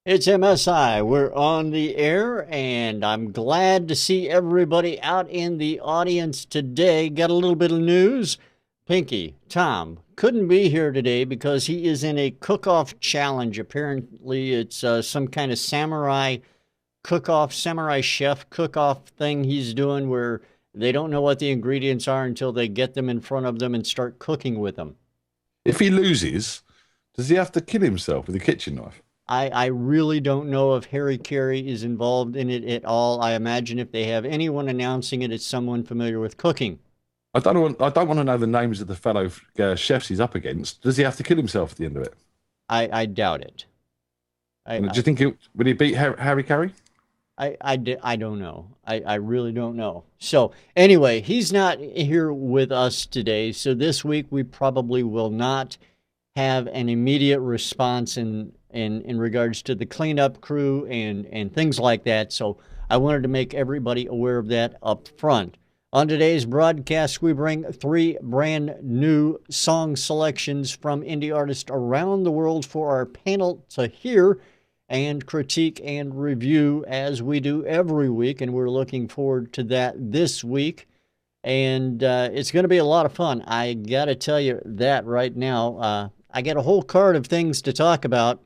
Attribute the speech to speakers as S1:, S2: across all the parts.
S1: It's MSI. We're on the air, and I'm glad to see everybody out in the audience today. Got a little bit of news. Pinky, Tom, couldn't be here today because he is in a cook-off challenge. Apparently, it's some kind of samurai cook-off, samurai chef cook-off thing he's doing where they don't know what the ingredients are until they get them in front of them and start cooking with them.
S2: If he loses, does he have to kill himself with a kitchen knife?
S1: I really don't know if Harry Carey is involved in it at all. I imagine if they have anyone announcing it, it's someone familiar with cooking.
S2: I don't want to know the names of the fellow chefs he's up against. Does he have to kill himself at the end of it?
S1: I doubt it.
S2: Do
S1: I,
S2: you think would he beat Harry Carey?
S1: I don't know. I really don't know. So anyway, he's not here with us today. So this week we probably will not have an immediate response in regards to the cleanup crew and things like that. So I wanted to make everybody aware of that up front. On today's broadcast, we bring three brand new song selections from indie artists around the world for our panel to hear and critique and review as we do every week. And we're looking forward to that this week. And it's going to be a lot of fun. I got to tell you that right now. I got a whole card of things to talk about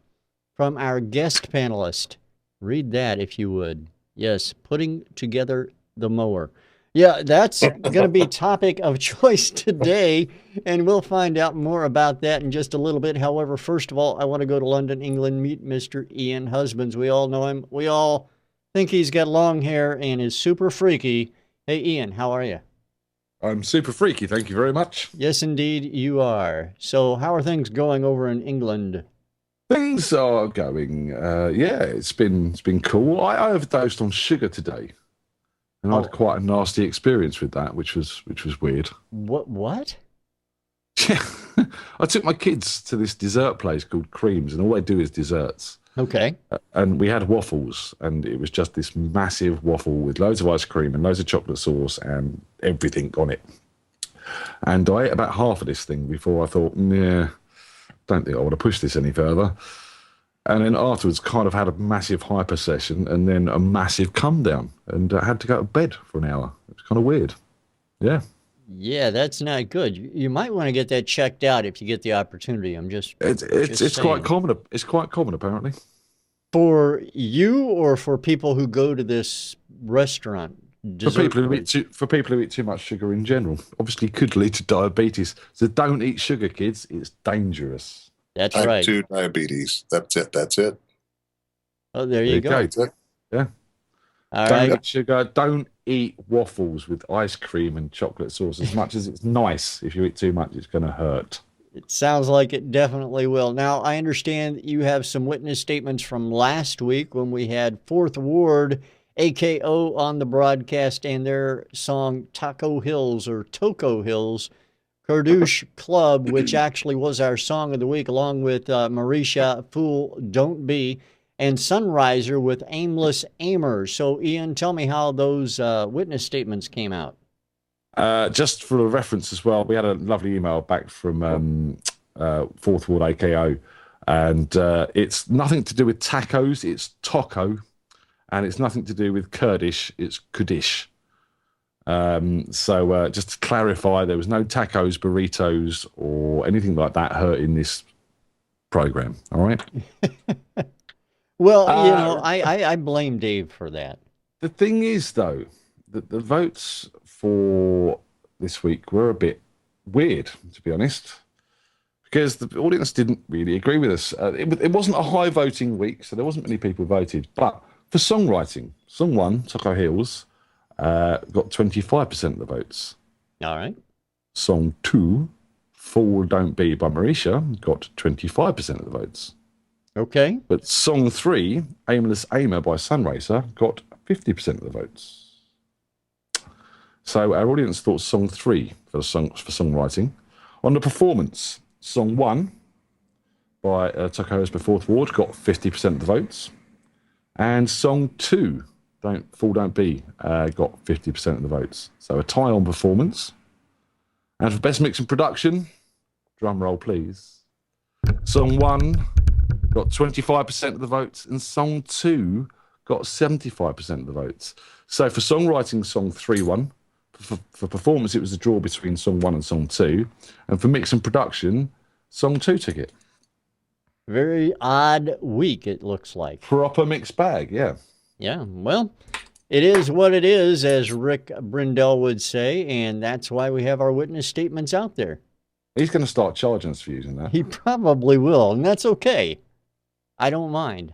S1: from our guest panelist. Read that if you would. Yes, putting together the mower. Yeah, that's going to be topic of choice today, and we'll find out more about that in just a little bit. However, first of all, I want to go to London, England, meet Mr. Ian Husbands. We all know him. We all think he's got long hair and is super freaky. Hey, Ian, how are you?
S2: I'm super freaky, thank you very much.
S1: Yes, indeed, you are. So, how are things going over in England?
S2: Things are going. Yeah, it's been cool. I overdosed on sugar today, and I
S1: Oh,
S2: had quite a nasty experience with that, which was weird.
S1: what?
S2: Yeah, I took my kids to this dessert place called Creams, and all they do is desserts.
S1: Okay.
S2: And we had waffles, and it was just this massive waffle with loads of ice cream and loads of chocolate sauce and everything on it. And I ate about half of this thing before I thought, yeah, don't think I want to push this any further. And then afterwards, kind of had a massive hyper session and then a massive come down, and I had to go to bed for an hour. It was kind of weird. Yeah,
S1: Yeah, that's not good. You might want to get that checked out if you get the opportunity. I'm just
S2: it's quite
S1: saying.
S2: common. It's quite common apparently.
S1: For you or for people who go to this restaurant,
S2: For
S1: dessert
S2: people who eat
S1: place?
S2: too much sugar in general, obviously could lead to diabetes. So don't eat sugar, kids. It's dangerous.
S1: That's
S3: Type
S1: right.
S3: 2 diabetes. That's it. That's it.
S1: Oh, there
S2: There
S1: you
S2: you
S1: go.
S2: go.
S3: That's it.
S2: Yeah.
S1: All
S2: Don't
S1: right.
S2: eat sugar. Don't eat waffles with ice cream and chocolate sauce. As much as it's nice, if you eat too much, it's going to hurt.
S1: It sounds like it definitely will. Now, I understand you have some witness statements from last week when we had Fourth Ward AKO on the broadcast and their song Taco Hills or Toco Hills, Kardouche Club, which actually was our song of the week, along with Marisha Fool Don't Be and Sunriser with Aimless Aimer. So, Ian, tell me how those witness statements came out.
S2: Just for a reference as well, we had a lovely email back from Fourth Ward AKO, and it's nothing to do with tacos, it's taco, and it's nothing to do with Kurdish, it's Kurdish. So just to clarify, there was no tacos, burritos, or anything like that hurt in this program. All right.
S1: Well,
S2: Uh,
S1: I blame Dave for that.
S2: the thing is, though, that the votes for this week were a bit weird, to be honest, because the audience didn't really agree with us. It wasn't a high voting week, so there wasn't many people voted. But for songwriting, song one, Taco Hills, got 25% of the votes.
S1: All right.
S2: Song two, Fool Don't Be by Marisha, got 25% of the votes.
S1: Okay.
S2: But song three, Aimless Aimer by Sunracer, got 50% of the votes. So our audience thought song three for songwriting. On the performance, song one by Tuckahoe's Fourth Ward got 50% of the votes. And song two, Don't Be, got 50% of the votes. So a tie on performance. And for best mix and production, drum roll please. Song one got 25% of the votes, and song 2 got 75% of the votes. So for songwriting, song 3 won. For performance, it was a draw between song 1 and song 2. And for mix and production, song 2 took it.
S1: Very odd week, it looks like.
S2: Proper mixed bag, yeah.
S1: Yeah, well, it is what it is, as Rick Brindell would say, and that's why we have our witness statements out there.
S2: He's going to start charging us for using that.
S1: He probably will, and that's okay. I don't mind.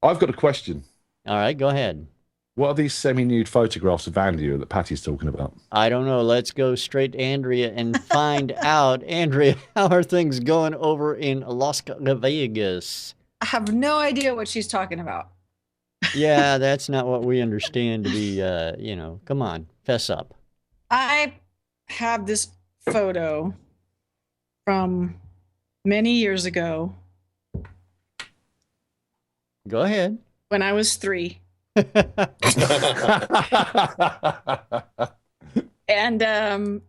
S2: I've got a question.
S1: All right, go ahead.
S2: What are these semi-nude photographs of Andrea that Patty's talking about?
S1: I don't know. Let's go straight to Andrea and find out. Andrea, how are things going over in Las Vegas?
S4: I have no idea what she's talking about.
S1: Yeah, that's not what we understand to be, come on, fess up.
S4: I have this photo from many years ago.
S1: Go ahead.
S4: When I was 3. And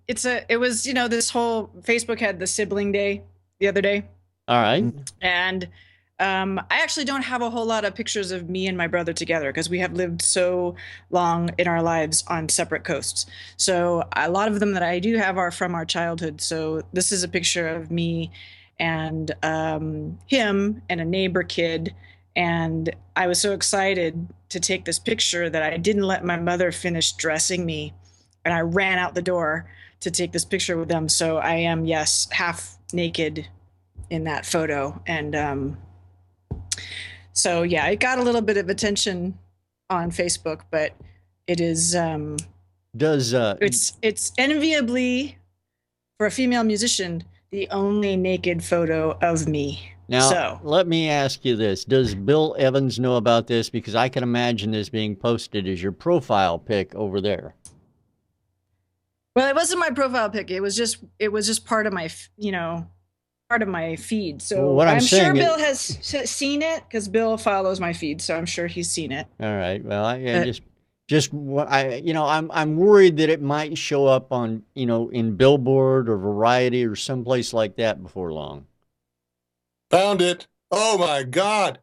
S4: it was this whole Facebook had the sibling day the other day.
S1: All right.
S4: And I actually don't have a whole lot of pictures of me and my brother together because we have lived so long in our lives on separate coasts. So a lot of them that I do have are from our childhood. So this is a picture of me and him and a neighbor kid. And I was so excited to take this picture that I didn't let my mother finish dressing me. And I ran out the door to take this picture with them. So I am, yes, half naked in that photo. And so, yeah, it got a little bit of attention on Facebook, but it is it's enviably, for a female musician, the only naked photo of me.
S1: Now, let me ask you this. Does Bill Evans know about this? Because I can imagine this being posted as your profile pic over there.
S4: Well, it wasn't my profile pic. It was just part of my, part of my feed. So
S1: well,
S4: I'm sure Bill has seen it because Bill follows my feed. So I'm sure he's seen it.
S1: All right. Well, I'm worried that it might show up on, in Billboard or Variety or someplace like that before long.
S3: Found it. Oh my God.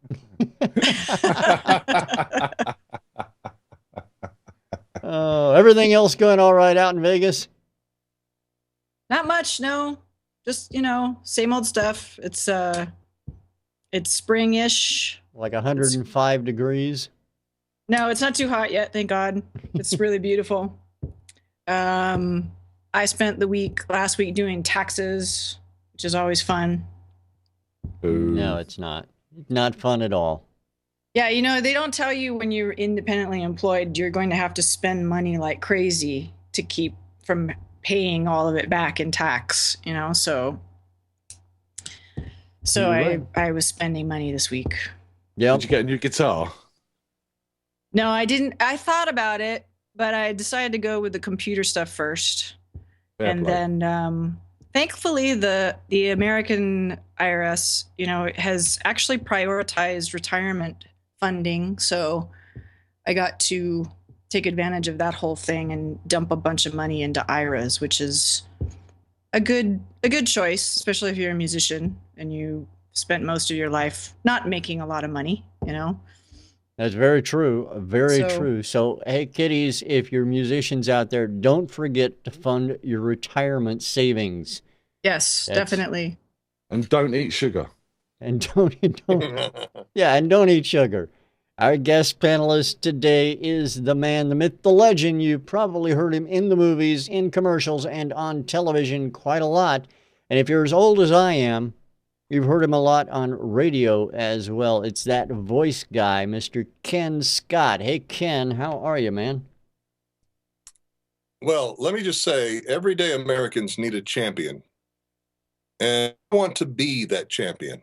S1: Everything else going all right out in Vegas?
S4: Not much, no. Just, same old stuff. It's spring-ish.
S1: Like 105 degrees?
S4: No, it's not too hot yet, thank God. It's really beautiful. I spent the last week doing taxes, which is always fun.
S1: No, it's not. Not fun at all.
S4: Yeah, they don't tell you when you're independently employed, you're going to have to spend money like crazy to keep from paying all of it back in tax, so right. I was spending money this week.
S2: Yeah. Did you get a new guitar?
S4: No, I didn't. I thought about it, but I decided to go with the computer stuff first. Then thankfully, the American IRS, has actually prioritized retirement funding. So I got to take advantage of that whole thing and dump a bunch of money into IRAs, which is a good choice, especially if you're a musician and you spent most of your life not making a lot of money,
S1: That's very true. Very true. So, hey, kiddies, if you're musicians out there, don't forget to fund your retirement savings.
S4: Yes, definitely.
S2: And don't eat sugar.
S1: And don't eat sugar. Our guest panelist today is the man, the myth, the legend. You've probably heard him in the movies, in commercials, and on television quite a lot. And if you're as old as I am, you've heard him a lot on radio as well. It's that voice guy, Mr. Ken Scott. Hey, Ken, how are you, man?
S3: Well, let me just say, everyday Americans need a champion. And I want to be that champion.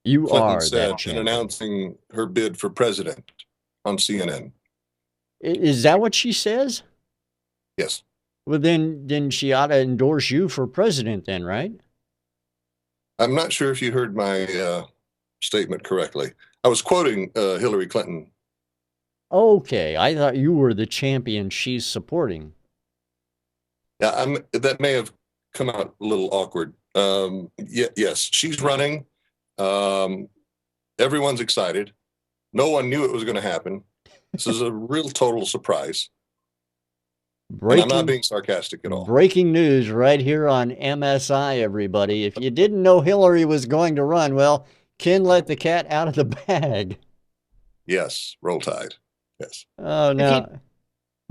S1: You
S3: Clinton
S1: are
S3: said
S1: that champion.
S3: in announcing her bid for president on CNN.
S1: Is that what she says?
S3: Yes.
S1: Well, then she ought to endorse you for president then, right?
S3: I'm not sure if you heard my statement correctly. I was quoting Hillary Clinton.
S1: Okay, I thought you were the champion she's supporting.
S3: Yeah, that may have come out a little awkward. Yes, she's running. Everyone's excited. No one knew it was going to happen. This is a real total surprise. And I'm not being sarcastic at all.
S1: Breaking news right here on MSI, everybody. If you didn't know Hillary was going to run, well, Ken let the cat out of the bag.
S3: Yes, roll tide. Yes.
S1: Oh, no.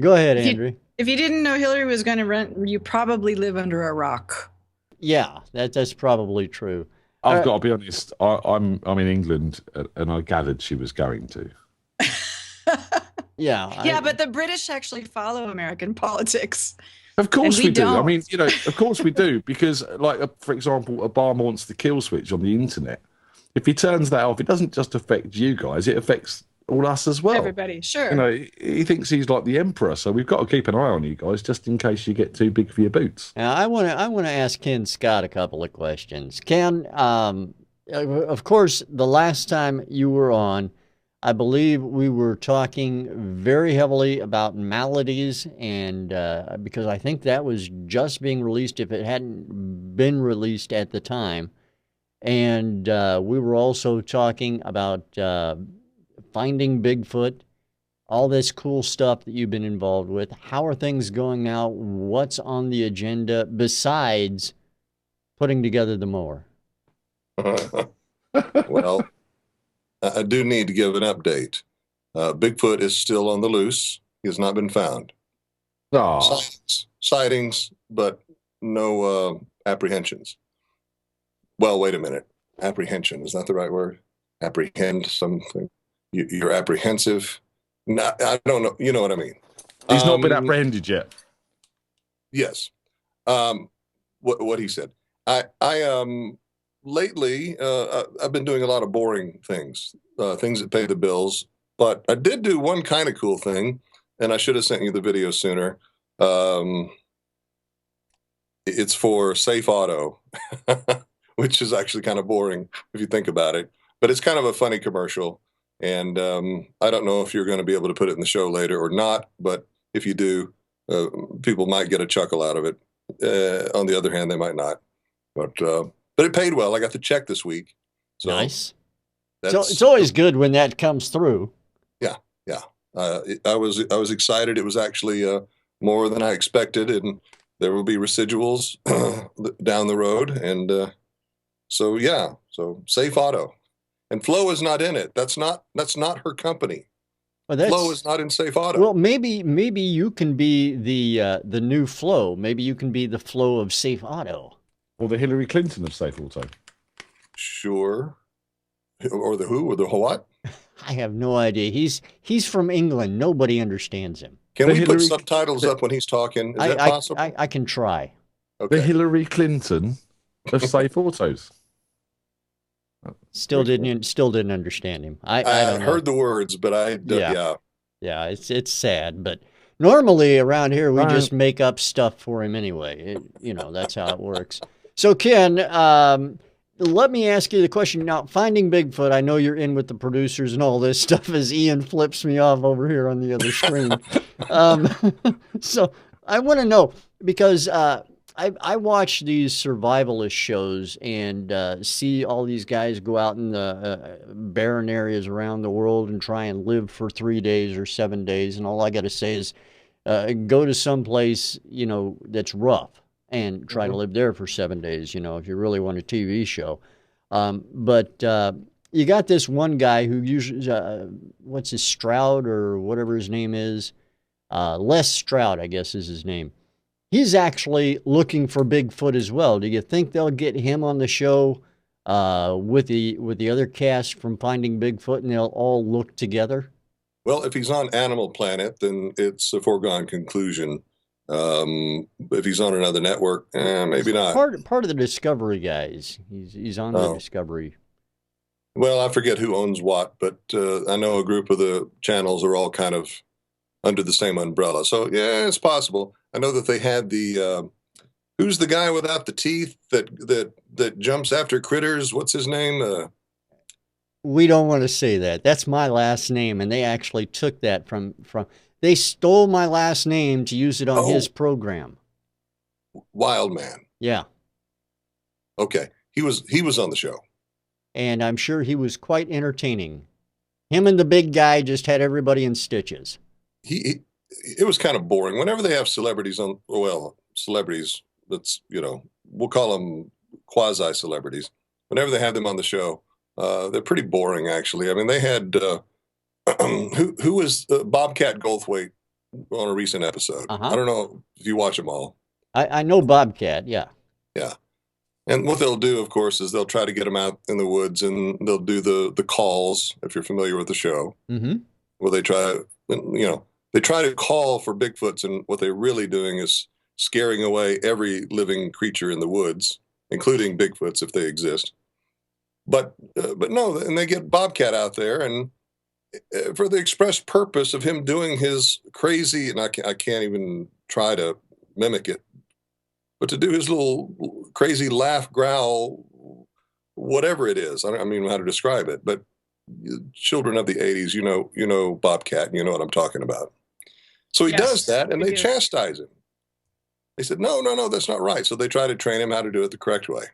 S1: Go ahead, Andrew.
S4: If you didn't know Hillary was going to run, you probably live under a rock.
S1: Yeah, that's probably true.
S2: I've got to be honest. I'm in England, and I gathered she was going to.
S1: Yeah.
S4: But the British actually follow American politics.
S2: Of course we do.
S4: Don't.
S2: I mean, of course we do, because, like, for example, Obama wants the kill switch on the internet. If he turns that off, it doesn't just affect you guys; it affects all us as well.
S4: Everybody, sure.
S2: He thinks he's like the emperor, so we've got to keep an eye on you guys just in case you get too big for your boots.
S1: Now, I want to ask Ken Scott a couple of questions. Ken, of course, the last time you were on, I believe we were talking very heavily about maladies, and because I think that was just being released if it hadn't been released at the time. And we were also talking about finding Bigfoot, all this cool stuff that you've been involved with. How are things going now? What's on the agenda besides putting together the mower?
S3: Well, I do need to give an update. Bigfoot is still on the loose. He has not been found.
S2: Oh.
S3: Sightings, but no apprehensions. Well, wait a minute. Apprehension, is that the right word? Apprehend something. You're apprehensive. No, I don't know. You know what I mean.
S2: He's not been apprehended yet.
S3: Yes. What he said. I lately I've been doing a lot of boring things, things that pay the bills. But I did do one kind of cool thing, and I should have sent you the video sooner. It's for Safe Auto, which is actually kind of boring if you think about it. But it's kind of a funny commercial. And I don't know if you're going to be able to put it in the show later or not. But if you do, people might get a chuckle out of it. On the other hand, they might not. But it paid well. I got the check this week. So
S1: nice. So it's always good when that comes through.
S3: Yeah. I was excited. It was actually more than I expected, and there will be residuals down the road. And so Safe Auto, and Flo is not in it. That's not her company. Well, Flo is not in Safe Auto.
S1: Well, maybe you can be the new Flo. Maybe you can be the Flo of Safe Auto,
S2: or the Hillary Clinton of Safe Auto.
S3: Sure. Or the who or the what?
S1: I have no idea. He's from England. Nobody understands him.
S3: Can we put subtitles up when he's talking? Is that possible?
S1: I can try.
S3: Okay.
S2: The Hillary Clinton of Safe Autos.
S1: Still didn't understand him. I
S3: heard the words, but
S1: yeah. It's sad, but normally around here we just make up stuff for him anyway. That's how it works. So Ken, let me ask you the question now. Finding Bigfoot, I know you're in with the producers and all this stuff as Ian flips me off over here on the other screen. So I want to know, because I watch these survivalist shows and see all these guys go out in the barren areas around the world and try and live for 3 days or 7 days. And all I got to say is go to some place, that's rough, and try to live there for 7 days, if you really want a TV show. But you got this one guy who usually, what's his, Stroud or whatever his name is? Les Stroud, I guess is his name. He's actually looking for Bigfoot as well. Do you think they'll get him on the show with the other cast from Finding Bigfoot, and they'll all look together?
S3: Well, if he's on Animal Planet, then it's a foregone conclusion. If he's on another network, maybe not.
S1: Part of the Discovery guys. He's on the Discovery.
S3: Well, I forget who owns what, but I know a group of the channels are all kind of under the same umbrella. So yeah, it's possible. I know that they had the who's the guy without the teeth that jumps after critters? What's his name?
S1: We don't want to say that. That's my last name, and they actually took that from. They stole my last name to use it on his program.
S3: Wild Man.
S1: Yeah.
S3: Okay. He was on the show.
S1: and I'm sure he was quite entertaining. Him and the big guy just had everybody in stitches.
S3: It was kind of boring. Whenever they have celebrities on, well, celebrities, we'll call them quasi celebrities. Whenever they have them on the show, they're pretty boring, actually. I mean, they had who was Bobcat Goldthwait on a recent episode. I don't know if you watch them all.
S1: I know Bobcat, yeah.
S3: Yeah. And what they'll do, of course, is they'll try to get them out in the woods, and they'll do the calls, if you're familiar with the show, where they try to call for Bigfoots, and what they're really doing is scaring away every living creature in the woods, including Bigfoots if they exist. But no, and they get Bobcat out there, and for the express purpose of him doing his crazy, and I can't even try to mimic it, but to do his little crazy laugh, growl, whatever it is. I don't even know how to describe it, but children of the 80s, you know Bobcat, and you know what I'm talking about. So he does that, and they chastise him. They said, no, that's not right. So they try to train him how to do it the correct way.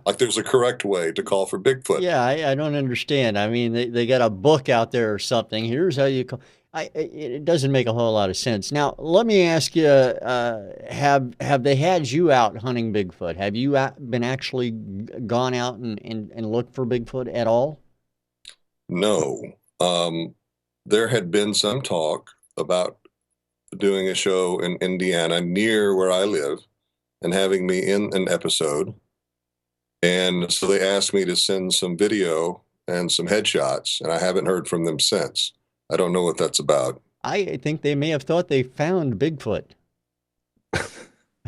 S3: Like there's a correct way to call for Bigfoot.
S1: Yeah, I don't understand. I mean, they got a book out there or something. Here's how you call. It doesn't make a whole lot of sense. Now, let me ask you: have they had you out hunting Bigfoot? Have you been actually gone out and looked for Bigfoot at all?
S3: No. There had been some talk about doing a show in Indiana near where I live and having me in an episode. And so they asked me to send some video and some headshots, and I haven't heard from them since. I don't know what that's about.
S1: I think they may have thought they found Bigfoot.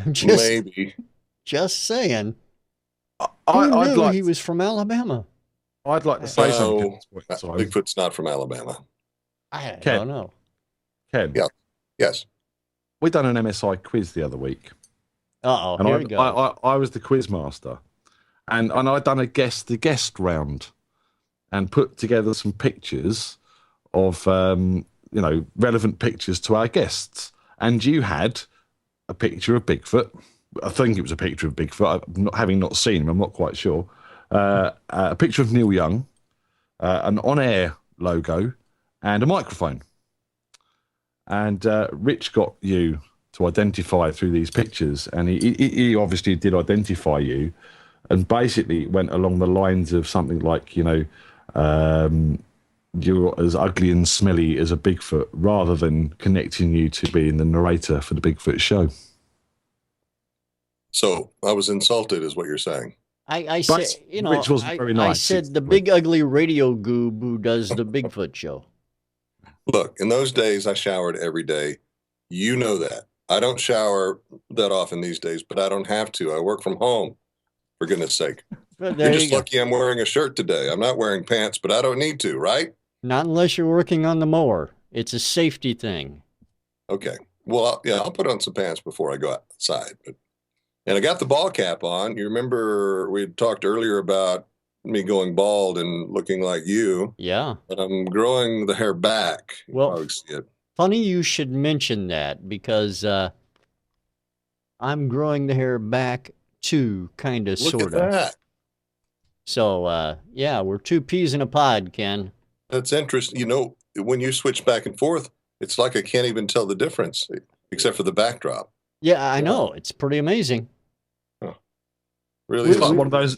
S3: Maybe.
S1: Just saying.
S2: Who
S1: knew he was from Alabama?
S2: I'd like to say something.
S3: Bigfoot's not from Alabama.
S1: I don't know.
S2: Ken.
S3: Yeah. Yes.
S2: We done an MSI quiz the other week.
S1: And here we go.
S2: I was the quiz master, and I'd done the guest round, and put together some pictures of relevant pictures to our guests. And you had a picture of Bigfoot. I think it was a picture of Bigfoot. Having not seen him, I'm not quite sure. A picture of Neil Young, an on-air logo, and a microphone. And Rich got you to identify through these pictures, and he obviously did identify you, and basically went along the lines of something like, you're as ugly and smelly as a Bigfoot, rather than connecting you to being the narrator for the Bigfoot show.
S3: So I was insulted, is what you're saying.
S1: I said,
S2: Which wasn't very nice.
S1: I said the big ugly radio goob who does the Bigfoot show.
S3: Look, in those days, I showered every day. You know that. I don't shower that often these days, but I don't have to. I work from home, for goodness sake. You're just lucky I'm wearing a shirt today. I'm not wearing pants, but I don't need to, right?
S1: Not unless you're working on the mower. It's a safety thing.
S3: Okay. Well, I'll put on some pants before I go outside. And I got the ball cap on. You remember we had talked earlier about me going bald and looking like you.
S1: Yeah.
S3: But I'm growing the hair back.
S1: Well, funny you should mention that, because I'm growing the hair back too, kind of, sort of.
S3: Look at that.
S1: So, we're two peas in a pod, Ken.
S3: That's interesting. When you switch back and forth, it's like I can't even tell the difference, except for the backdrop.
S1: Yeah, I know. It's pretty amazing.
S3: Huh. Really,
S2: it's like one of those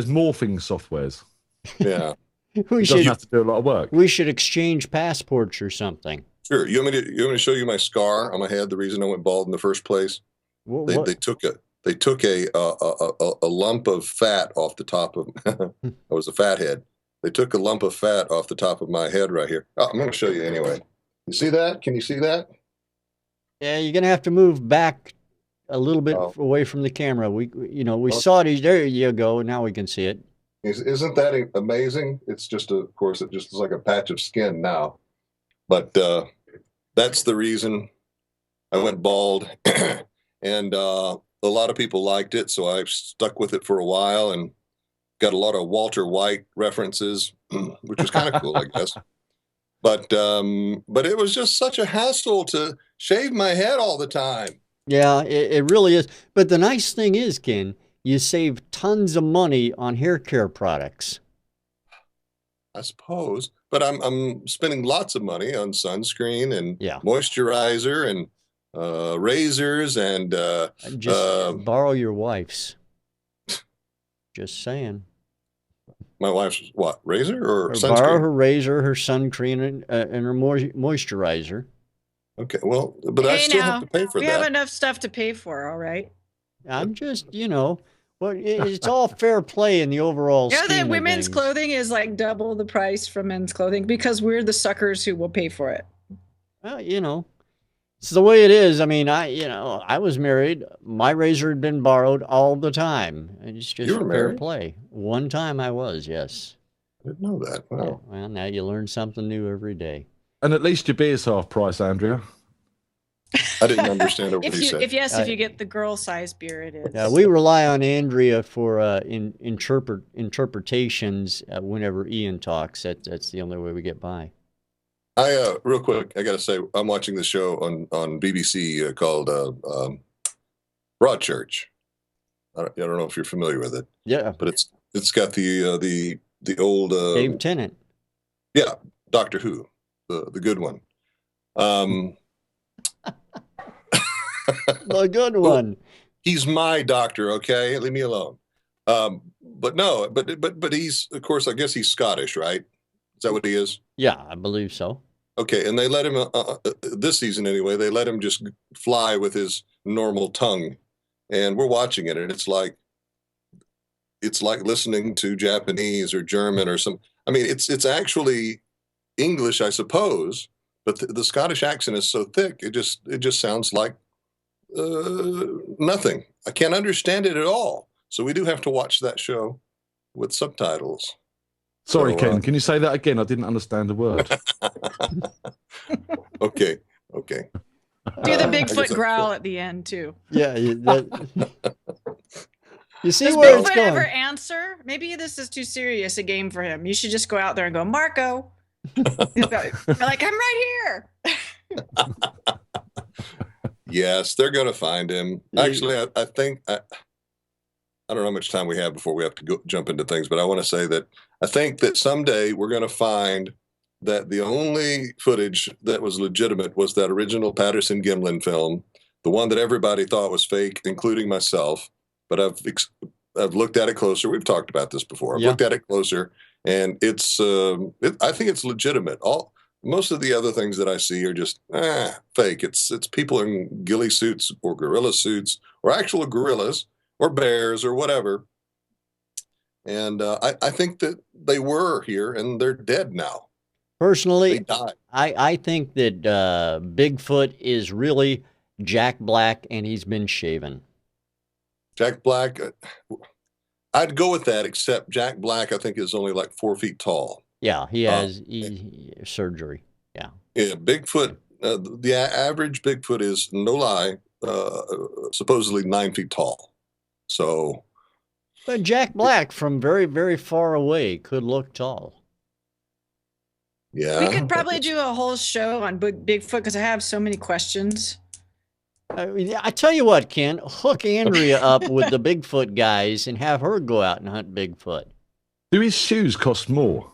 S2: morphing softwares.
S3: Yeah,
S1: we
S2: doesn't have to do a lot of work.
S1: We should exchange passports or something.
S3: Sure. You want me to show you my scar on my head? The reason I went bald in the first place. They took a lump of fat off the top of. I was a fat head. They took a lump of fat off the top of my head right here. I'm going to show you anyway. You see that? Can you see that?
S1: Yeah, you're going to have to move back a little bit away from the camera. We saw it. There you go. Now we can see it.
S3: Isn't that amazing? It's just, of course, it just looks like a patch of skin now. But that's the reason I went bald. And a lot of people liked it, so I stuck with it for a while and got a lot of Walter White references, which was kind of cool, I guess. But it was just such a hassle to shave my head all the time.
S1: Yeah, it really is. But the nice thing is, Ken, you save tons of money on hair care products.
S3: I suppose, but I'm spending lots of money on sunscreen and
S1: Yeah.
S3: moisturizer and razors and
S1: Just borrow your wife's. Just saying.
S3: my wife's what, razor or sunscreen?
S1: Borrow her razor, her sun cream, and her moisturizer.
S3: Okay, well, but I still have to pay for
S4: we
S3: that.
S4: have enough stuff to pay for, all right?
S1: I'm just, well, it's all fair play in the overall scheme
S4: that
S1: of
S4: women's
S1: things.
S4: clothing is like double the price from men's clothing because we're the suckers who will pay for it.
S1: Well, it's the way it is. I mean, I was married. My razor had been borrowed all the time. It's just
S3: You were
S1: fair
S3: married?
S1: play. One time I was, yes.
S3: I didn't know that. Wow.
S1: Yeah, well, now you learn something new every day.
S2: And at least your beer's half price, Andrea.
S3: I didn't understand what
S4: If
S3: you said.
S4: if you get the girl size beer, it is.
S1: We rely on Andrea for interpretations whenever Ian talks. That's the only way we get by.
S3: Real quick, I got to say, I'm watching the show on BBC called Broadchurch. I don't know if you're familiar with it.
S1: Yeah.
S3: But it's got the old
S1: Dave Tennant.
S3: Yeah, Doctor Who, the good one.
S1: The good one.
S3: He's my doctor, okay? Leave me alone. But no, but he's, of course, I guess he's Scottish, right? Is that what he is?
S1: Yeah, I believe so.
S3: Okay, and they let him this season anyway. They let him just fly with his normal tongue, and we're watching it, and it's like listening to Japanese or German or some. I mean, it's actually English, I suppose, but the Scottish accent is so thick, it just sounds like nothing. I can't understand it at all. So we do have to watch that show with subtitles.
S2: Sorry, Ken, can you say that again? I didn't understand the word.
S3: Okay.
S4: Do the Bigfoot growl at the end too.
S1: Yeah, you see
S4: Does
S1: where it's
S4: Bigfoot
S1: going.
S4: ever answer? Maybe this is too serious a game for him. You should just go out there and go, Marco. You're like, I'm right here.
S3: Yes, they're going to find him. Actually, I think I don't know how much time we have before we have to jump into things, but I want to say that I think that someday we're going to find that the only footage that was legitimate was that original Patterson-Gimlin film, the one that everybody thought was fake, including myself. But I've looked at it closer. We've talked about this before. I've looked at it closer, and it's I think it's legitimate. Most of the other things that I see are just fake. It's people in ghillie suits or gorilla suits or actual gorillas or bears or whatever. And I think that they were here and they're dead now.
S1: Personally,
S3: They died.
S1: I think that Bigfoot is really Jack Black and he's been shaven.
S3: Jack Black, I'd go with that, except Jack Black, I think, is only like 4 feet tall.
S1: Yeah, he has surgery. Yeah.
S3: Yeah, Bigfoot, the average Bigfoot is, no lie, supposedly 9 feet tall. So.
S1: But Jack Black from very, very far away could look tall.
S3: Yeah.
S4: We could probably do a whole show on Bigfoot because I have so many questions.
S1: I tell you what, Ken, hook Andrea up with the Bigfoot guys and have her go out and hunt Bigfoot.
S2: Do his shoes cost more?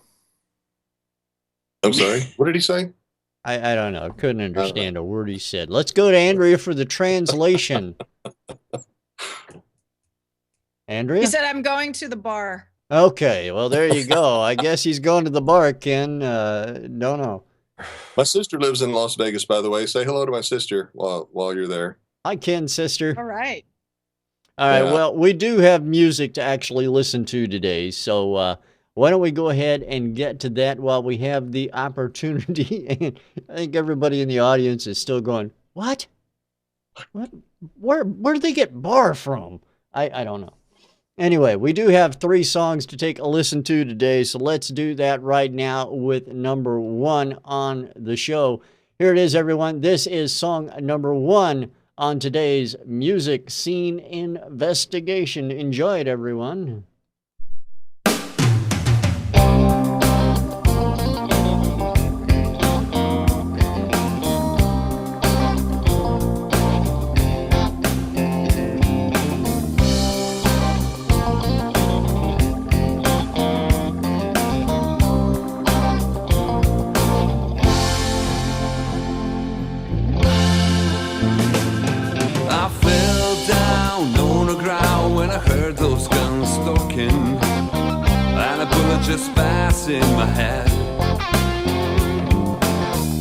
S3: I'm sorry, what did he say?
S1: I don't know. Couldn't understand a word he said. Let's go to Andrea for the translation. Andrea?
S4: He said, I'm going to the bar.
S1: Okay, well, there you go. I guess he's going to the bar, Ken. Don't know.
S3: My sister lives in Las Vegas, by the way. Say hello to my sister while you're there.
S1: Hi, Ken, sister.
S4: All right.
S1: All right,
S3: Yeah.
S1: well, we do have music to actually listen to today, so why don't we go ahead and get to that while we have the opportunity? And I think everybody in the audience is still going, what? Where did they get bar from? I don't know. Anyway, we do have 3 songs to take a listen to today, so let's do that right now with number 1 on the show. Here it is, everyone. This is song number 1 on today's Music Scene Investigation. Enjoy it, everyone.
S5: just pass in my head.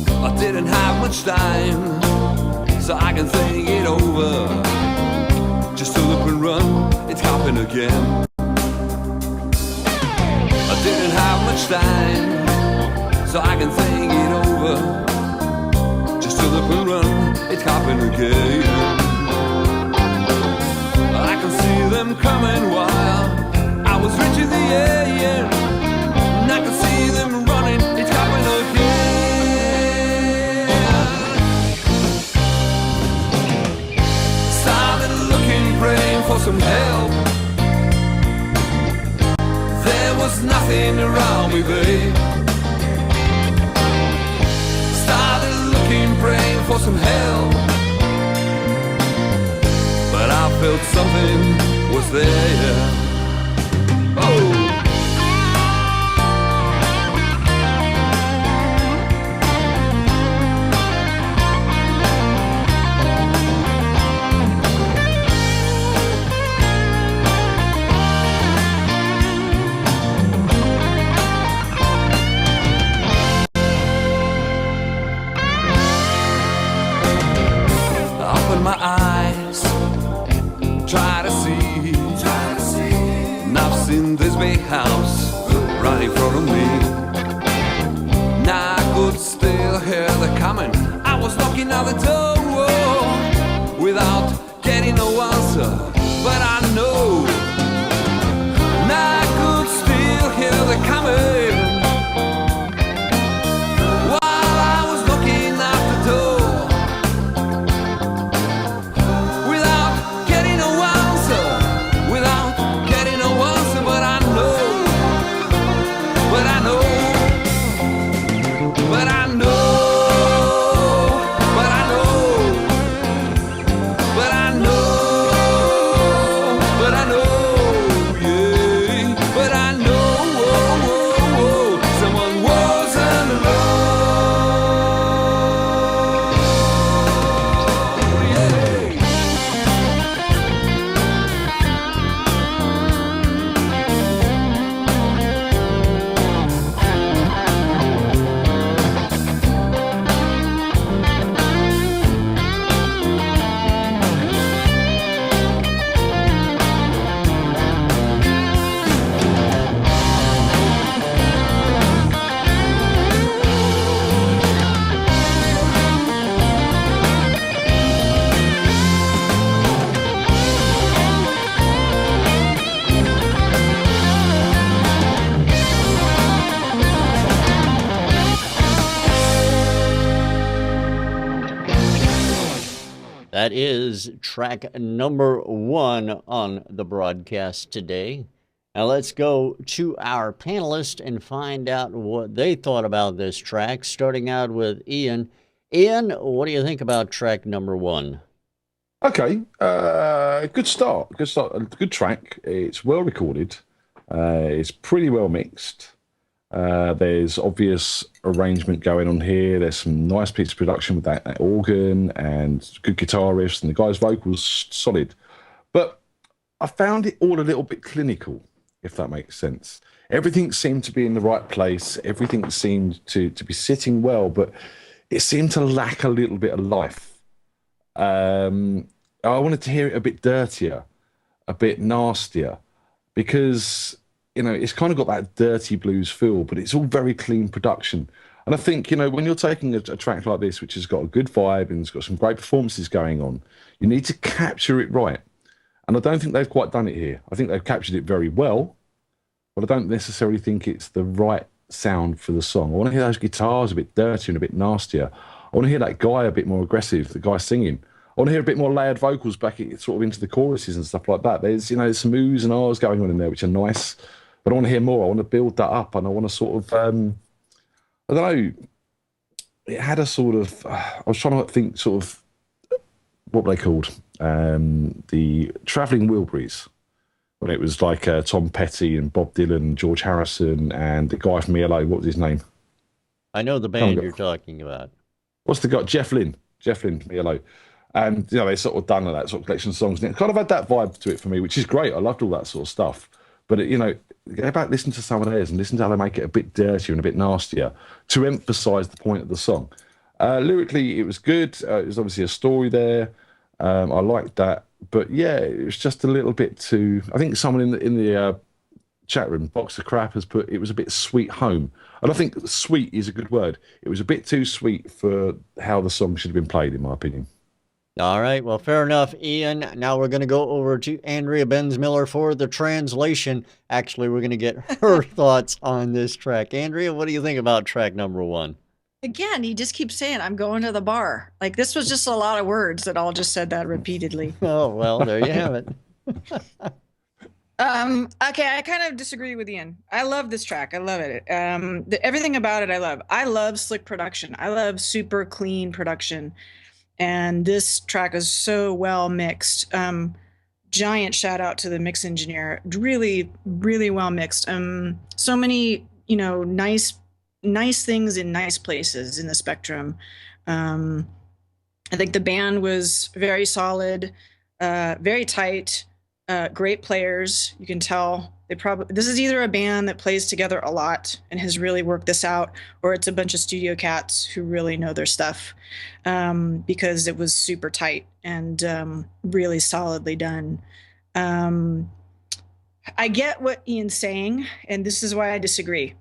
S5: I didn't have much time, so I can think it over. Just to look and run, it's happened again. I didn't have much time, so I can think it over. Just to look and run, it's happened again. I can see them coming while I was reaching the end. And I can see them running, it's happened again. Started looking, praying for some help. There was nothing around me, babe. Started looking, praying for some help, but I felt something was there. Oh. My eyes, try to see. And I've seen this big house right in front of me. Now I could still hear the coming. I was knocking at the door without getting no answer, but I know. Now I could still hear the coming while I was knocking at the door.
S1: That is track number 1 on the broadcast today. Now let's go to our panelists and find out what they thought about this track, starting out with Ian. Ian, what do you think about track number 1?
S2: Okay, good start. Good track. It's well recorded. It's pretty well mixed. There's obvious arrangement going on here. There's some nice piece of production with that organ and good guitar riffs, and the guy's vocals solid. But I found it all a little bit clinical, if that makes sense. Everything seemed to be in the right place. Everything seemed to be sitting well, but it seemed to lack a little bit of life. I wanted to hear it a bit dirtier, a bit nastier, because it's kind of got that dirty blues feel, but it's all very clean production. And I think, when you're taking a track like this, which has got a good vibe and it's got some great performances going on, you need to capture it right. And I don't think they've quite done it here. I think they've captured it very well, but I don't necessarily think it's the right sound for the song. I want to hear those guitars a bit dirtier and a bit nastier. I want to hear that guy a bit more aggressive, the guy singing. I want to hear a bit more layered vocals back sort of into the choruses and stuff like that. There's, there's some oohs and ahs going on in there, which are nice. But I want to hear more. I want to build that up, and I want to sort of, I don't know. It had a sort of. I was trying to think, sort of, what were they called? The Travelling Wilburys, when it was like Tom Petty and Bob Dylan, and George Harrison, and the guy from ELO. What was his name?
S1: I know the band you're talking about.
S2: What's the guy? Jeff Lynne from ELO. And they sort of done that sort of collection of songs, and it kind of had that vibe to it for me, which is great. I loved all that sort of stuff. But go back, listen to some of theirs, and listen to how they make it a bit dirtier and a bit nastier to emphasise the point of the song. Lyrically, it was good. It was obviously a story there. I liked that, but yeah, it was just a little bit too. I think someone in the chat room, Box of Crap, has put it was a bit sweet home, and I think sweet is a good word. It was a bit too sweet for how the song should have been played, in my opinion.
S1: All right, well, fair enough, Ian. Now we're going to go over to Andrea Bensmiller for the translation. Actually, we're going to get her thoughts on this track. Andrea, what do you think about track number 1?
S4: Again, he just keeps saying, I'm going to the bar. Like, this was just a lot of words that all just said that repeatedly.
S1: Oh, well, there you have it.
S4: Okay, I kind of disagree with Ian. I love this track. I love it. Everything about it, I love. I love slick production. I love super clean production. And this track is so well mixed. Giant shout out to the mix engineer. Really, really well mixed. So many, nice things in nice places in the spectrum. I think the band was very solid, very tight, great players. You can tell this is either a band that plays together a lot and has really worked this out, or it's a bunch of studio cats who really know their stuff, because it was super tight and really solidly done. I get what Ian's saying, and this is why I disagree.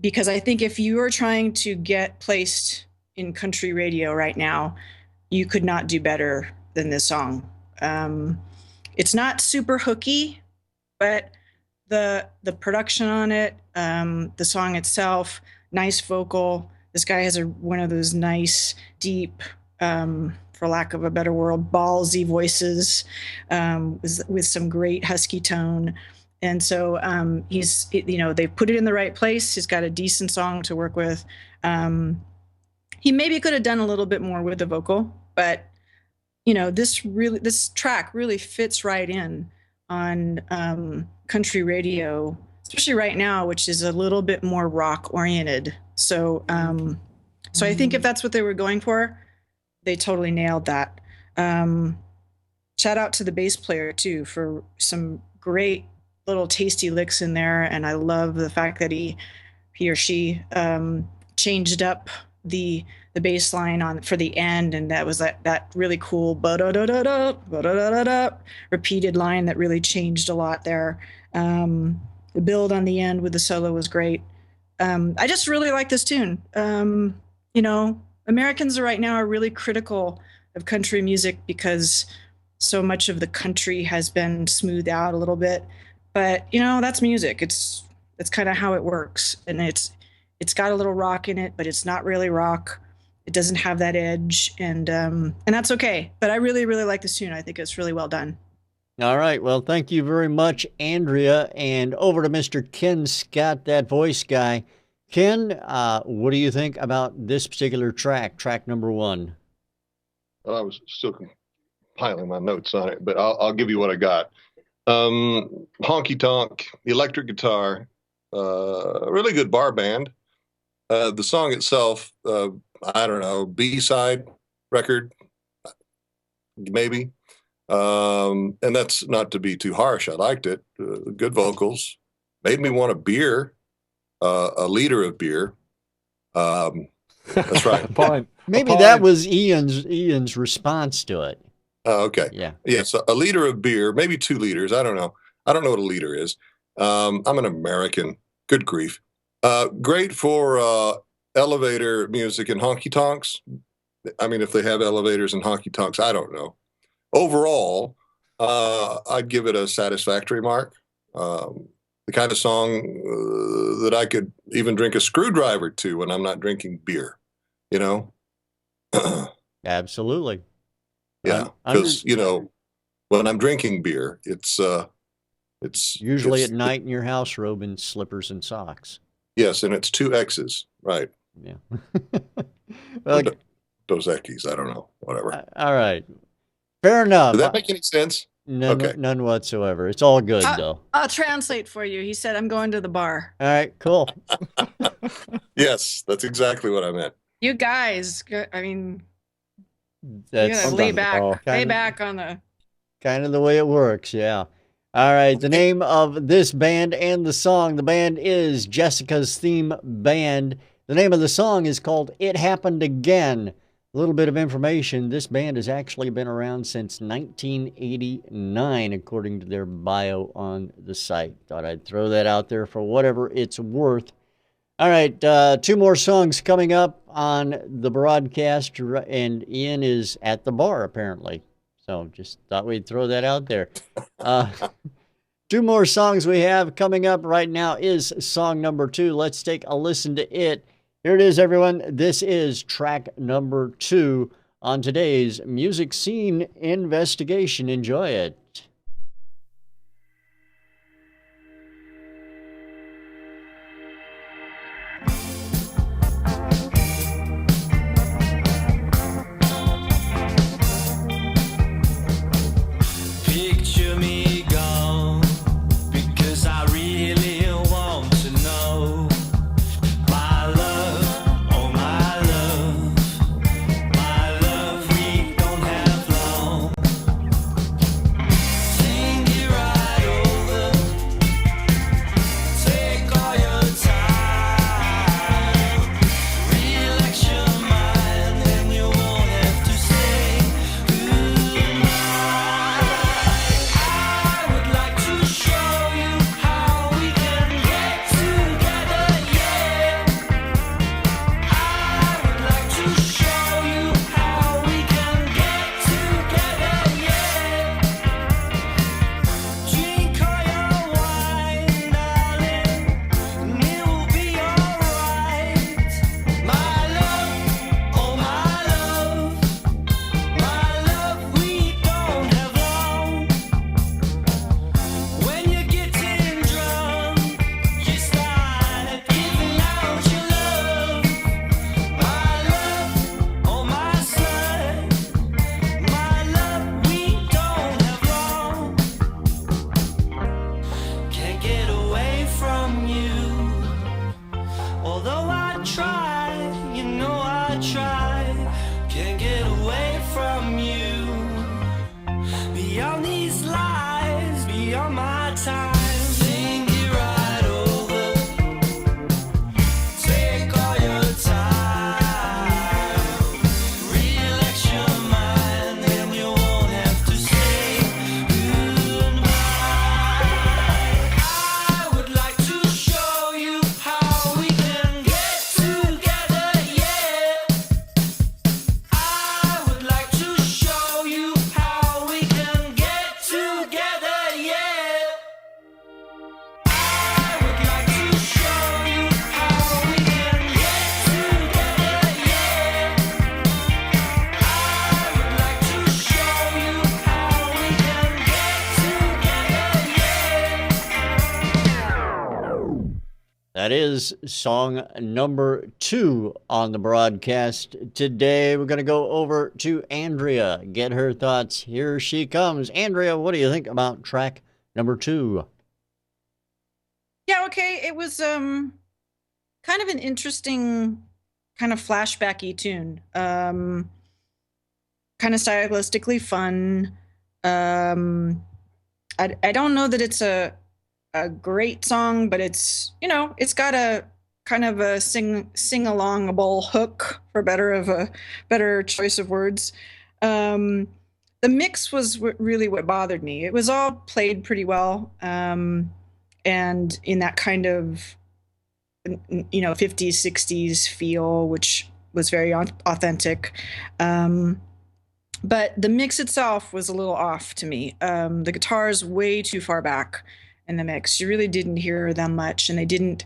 S4: Because I think if you are trying to get placed in country radio right now, you could not do better than this song. It's not super hooky, but the production on it, the song itself, nice vocal. This guy has one of those nice, deep, for lack of a better word, ballsy voices, with some great husky tone. And so they've put it in the right place. He's got a decent song to work with. He maybe could have done a little bit more with the vocal, but this track really fits right in on country radio, especially right now, which is a little bit more rock oriented. So I think if that's what they were going for, they totally nailed that. Shout out to the bass player too for some great little tasty licks in there, and I love the fact that he or she changed up the bass line for the end, and that was that really cool ba-da-da-da-da, ba-da-da-da-da, repeated line that really changed a lot there. The build on the end with the solo was great. I just really like this tune. Americans right now are really critical of country music because so much of the country has been smoothed out a little bit, but that's music. It's kind of how it works, and it's got a little rock in it, but it's not really rock. It doesn't have that edge, and that's okay. But I really, really like this tune. I think it's really well done.
S1: All right. Well, thank you very much, Andrea. And over to Mr. Ken Scott, that voice guy. Ken, what do you think about this particular track number 1?
S3: Well, I was still compiling my notes on it, but I'll give you what I got. Honky tonk, electric guitar, really good bar band. The song itself, I don't know, B-side record, maybe. And that's not to be too harsh. I liked it. Good vocals. Made me want a beer, a liter of beer. That's right.
S2: Fine.
S1: Maybe that was Ian's response to it.
S3: Oh, okay.
S1: Yeah.
S3: Yeah. So a liter of beer, maybe 2 liters. I don't know. I don't know what a liter is. I'm an American. Good grief. Great for elevator music and honky tonks. I mean, if they have elevators and honky tonks, I don't know. Overall, I'd give it a satisfactory mark. The kind of song that I could even drink a screwdriver to when I'm not drinking beer,
S1: Absolutely.
S3: Yeah, because when I'm drinking beer, it's
S1: usually at night in your house robe and slippers and socks.
S3: Yes, and it's 2 X's, right?
S1: Yeah. Well,
S3: Dos Equis, I don't know, whatever.
S1: All right, fair enough.
S3: Does that make any sense?
S1: None whatsoever. It's all good though.
S4: I'll translate for you. He said, "I'm going to the bar."
S1: All right, cool.
S3: Yes, that's exactly what I meant.
S4: You guys, I mean,
S1: That's
S4: you gotta lay back on the
S1: kind of the way it works. Yeah. All right. The name of this band and the song. The band is Jessica's Theme Band. The name of the song is called It Happened Again. A little bit of information. This band has actually been around since 1989, according to their bio on the site. Thought I'd throw that out there for whatever it's worth. All right. Two more songs coming up on the broadcast, and Ian is at the bar, apparently. So just thought we'd throw that out there. Two more songs we have coming up right now is song number 2. Let's take a listen to it. Here it is, everyone. This is track number 2 on today's Music Scene Investigation. Enjoy it.
S6: Picture me gone, because I really want to know. My love, oh my love, we don't have long. Sing it right over, take all your time. Relax your mind, and you won't have to say goodbye. I would like to show you how we can get together, yeah. I would like to show you how we can get together, yeah. Drink all your wine, darling, and it will be alright. My love, oh my love, we don't have long. When you're getting drunk, you start giving out your love. My love, oh my son, my love, we don't have long. Can't get away from you, although I try, you know I try. Can't get away from you. Beyond these lies, beyond my time. Sing it right over, take all your time. Relax your mind, and you won't have to say goodbye. I would like to show you how we can get together, yeah. I would like to show you how we can get together, yeah. I would like to show you how we can get together, yeah. I would like to show you how we can get together, yeah.
S1: That is song number 2 on the broadcast today. We're going to go over to Andrea, get her thoughts. Here she comes. Andrea, what do you think about track number 2?
S4: Yeah, okay. It was kind of an interesting, kind of flashbacky tune. Kind of stylistically fun. I don't know that it's a great song, but it's, you know, it's got a kind of a sing-alongable hook, for better choice of words. The mix was really what bothered me. It was all played pretty well, and in that kind of, you know, 50s, 60s feel, which was very authentic. But the mix itself was a little off to me. The guitar's way too far back in the mix. You really didn't hear them much, and they didn't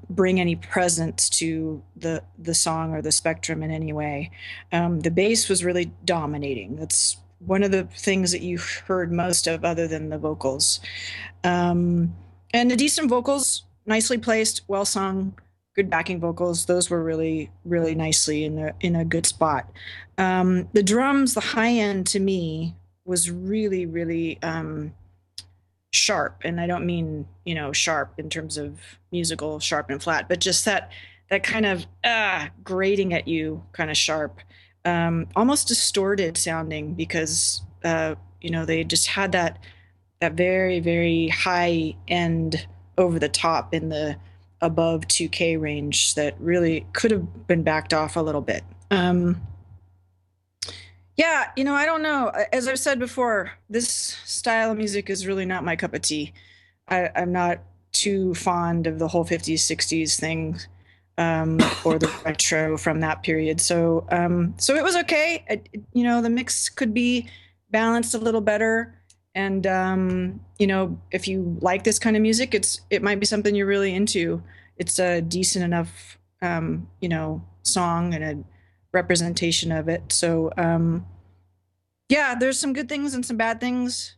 S4: bring any presence to the song or the spectrum in any way. The bass was really dominating. That's one of the things that you heard most of, other than the vocals. And the decent vocals, nicely placed, well sung, good backing vocals. Those were really, really nicely in a good spot. The drums, the high end to me was really, really sharp, and I don't mean, you know, sharp in terms of musical sharp and flat, but just that kind of grating at you kind of sharp, almost distorted sounding, because you know, they just had that that very, very high end over the top in the above 2K range that really could have been backed off a little bit. Yeah, I don't know. As I've said before, this style of music is really not my cup of tea. I'm not too fond of the whole 50s, 60s thing, or the retro from that period. So it was okay. The mix could be balanced a little better. And if you like this kind of music, it might be something you're really into. It's a decent enough, song and a representation of it. So, yeah, there's some good things and some bad things.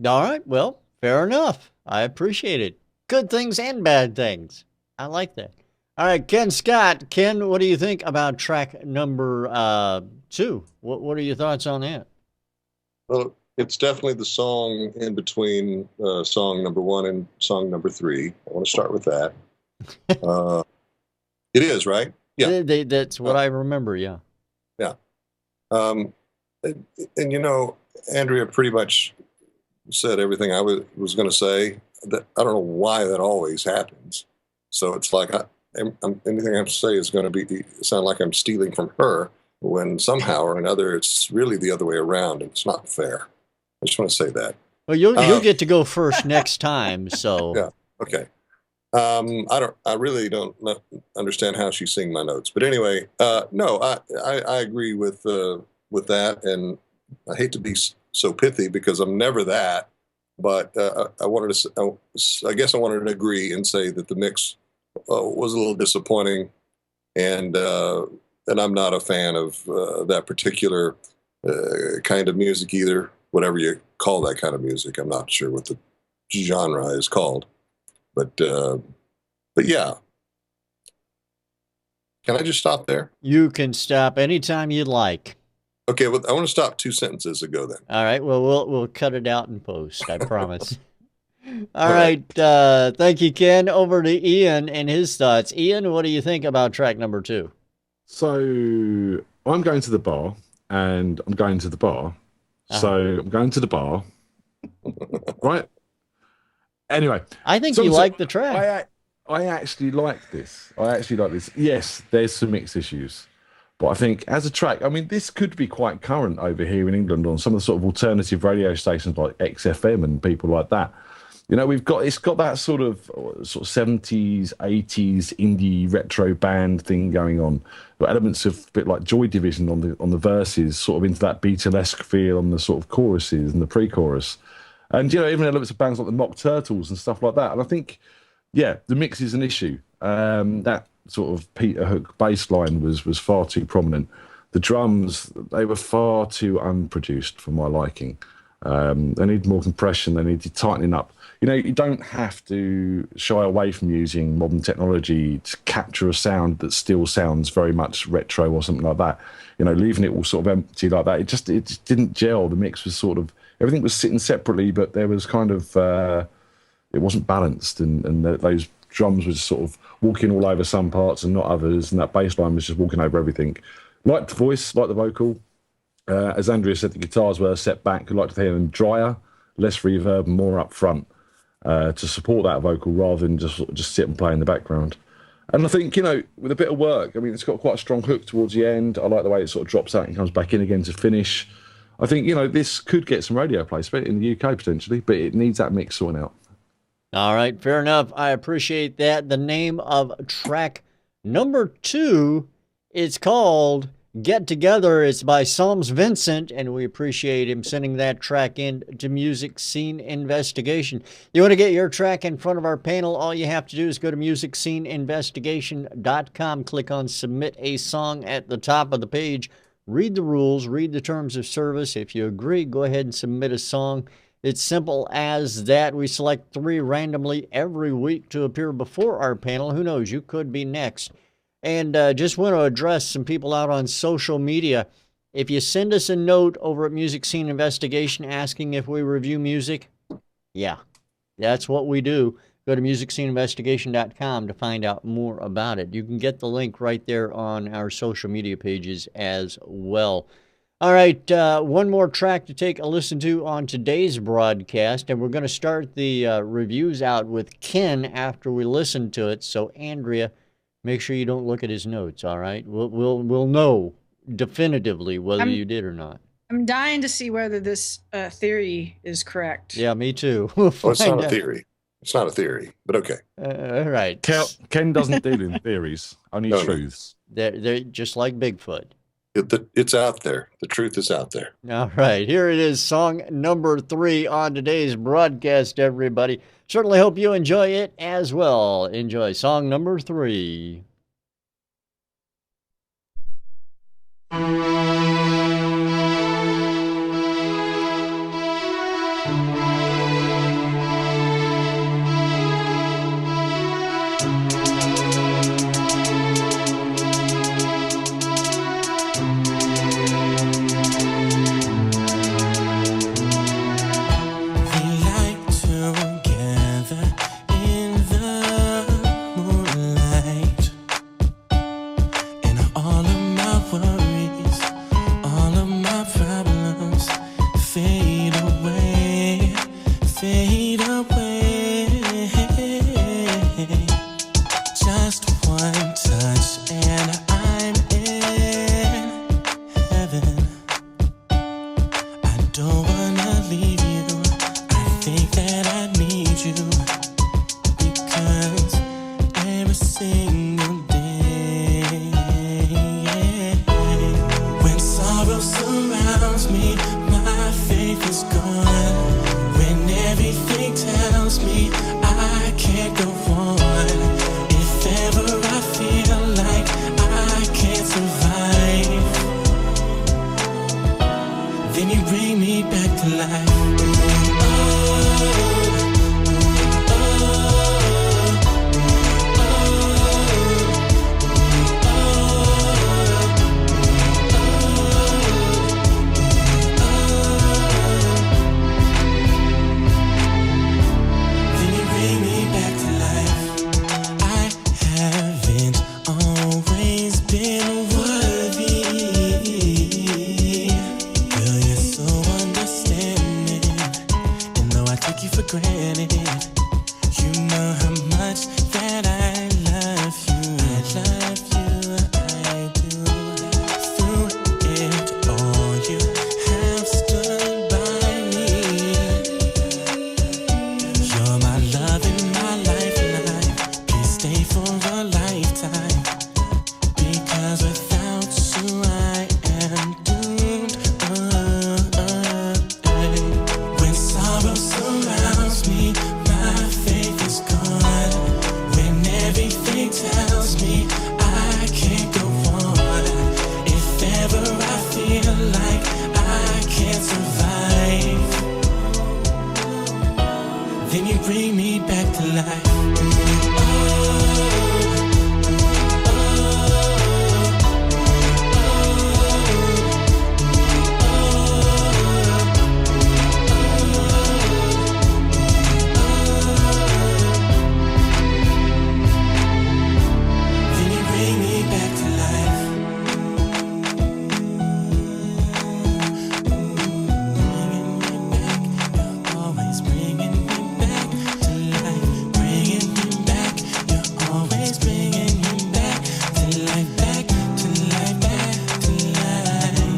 S1: All right. Well, fair enough. I appreciate it. Good things and bad things. I like that. All right, Ken Scott. Ken, what do you think about track number 2? What are your thoughts on that?
S3: Well, it's definitely the song in between song number 1 and song number 3. I want to start with that. It is, right? Yeah.
S1: That's what I remember, yeah.
S3: Yeah. And Andrea pretty much said everything I was going to say. That I don't know why that always happens. So it's like anything I have to say is going to sound like I'm stealing from her, when somehow or another it's really the other way around, and it's not fair. I just want to say that.
S1: Well, you'll get to go first next time. So
S3: yeah, okay. I really don't understand how she's seeing my notes, but anyway, no, I agree with that, and I hate to be so pithy because I'm never that, but I guess I wanted to agree and say that the mix was a little disappointing, and I'm not a fan of that particular kind of music either. Whatever you call that kind of music, I'm not sure what the genre is called, but yeah. Can I just stop there?
S1: You can stop anytime you'd like.
S3: Okay, well, I want to stop 2 sentences ago then.
S1: All right. Well, we'll cut it out in post. I promise. All right. Thank you, Ken. Over to Ian and his thoughts. Ian, what do you think about track number 2?
S2: So I'm going to the bar, and I'm going to the bar. So I'm going to the bar, right? Anyway,
S1: I think you like the track.
S2: I actually like this. Yes, there's some mix issues. But I think as a track, I mean, this could be quite current over here in England on some of the sort of alternative radio stations like XFM and people like that. It's got that sort of 70s, 80s indie retro band thing going on. But elements of a bit like Joy Division on the verses, sort of into that Beatlesque feel on the sort of choruses and the pre-chorus. And, even elements of bands like the Mock Turtles and stuff like that. And I think, yeah, the mix is an issue. That sort of Peter Hook bass line was far too prominent. The drums, they were far too unproduced for my liking. They need more compression. They needed tightening up. You don't have to shy away from using modern technology to capture a sound that still sounds very much retro or something like that. Leaving it all sort of empty like that, it just didn't gel. The mix was sort of, everything was sitting separately, but there was kind of, it wasn't balanced, and those drums were just sort of walking all over some parts and not others, and that bass line was just walking over everything. Liked the voice, liked the vocal. As Andrea said, the guitars were set back. I liked to hear them drier, less reverb, more up front to support that vocal rather than just sit and play in the background. And I think, with a bit of work, I mean, it's got quite a strong hook towards the end. I like the way it sort of drops out and comes back in again to finish. I think, this could get some radio play, especially in the UK potentially, but it needs that mix sorting out.
S1: All right, fair enough. I appreciate that. The name of track number 2 is called Get Together. It's by Palsms Vincent, and we appreciate him sending that track in to Music Scene Investigation. You want to get your track in front of our panel, all you have to do is go to musicsceneinvestigation.com, click on Submit a Song at the top of the page, read the rules, read the terms of service. If you agree, go ahead and submit a song. It's simple as that. We select 3 randomly every week to appear before our panel. Who knows, you could be next. And just want to address some people out on social media. If you send us a note over at Music Scene Investigation asking if we review music, yeah, that's what we do. Go to musicsceneinvestigation.com to find out more about it. You can get the link right there on our social media pages as well. All right, one more track to take a listen to on today's broadcast, and we're going to start the reviews out with Ken after we listen to it. So, Andrea, make sure you don't look at his notes. All right, we'll know definitively whether you did or not.
S4: I'm dying to see whether this theory is correct.
S1: Yeah, me too. We'll
S3: Well, it's not
S1: find
S3: a
S1: out.
S3: theory. It's not a theory, but okay.
S1: All right,
S2: Ken doesn't deal in theories, only
S3: No, no.
S2: truths.
S1: they're just like Bigfoot.
S3: It's out there. The truth is out there.
S1: All right, here it is, song number 3 on today's broadcast, everybody. Certainly hope you enjoy it as well. Enjoy song number 3.
S6: We lie together in the moonlight, and all of my worries, all of my problems fade away, fade away. Just one touch and I'm in heaven. I don't wanna leave you. I think that I need you because every single day, when sorrow surrounds me, my faith is gone. When everything tells me I can't go on, if ever I feel like I can't survive, then you bring me back to life. Then you bring me back to life. I haven't always been worthy. Girl, you're so understanding, and though I take you for granted, you know how much that I love you. I do. Through it all, you have stood by me. You're my love and my lifeline. Please stay for a lifetime, because without you I am doomed. When sorrow surrounds me, my faith is gone. When everything tells me I can't go on, if ever I feel like I can't survive, then you bring me back to life. Then you bring me back to life. Bringing me back, you're always bringing me back to life. Bringing me back, you're always bringing me back to life, back to life, back to life.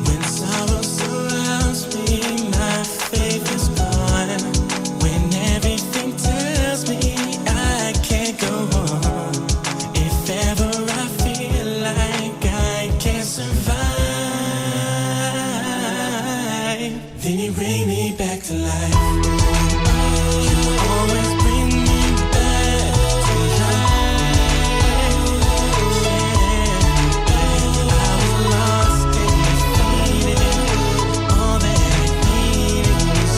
S6: When sorrow surrounds me, my faith is gone. When everything tells me I can't go on, if ever I feel like I can't survive, then you bring me back to life. You always bring me back to life. I was lost and defeated. All that I needed was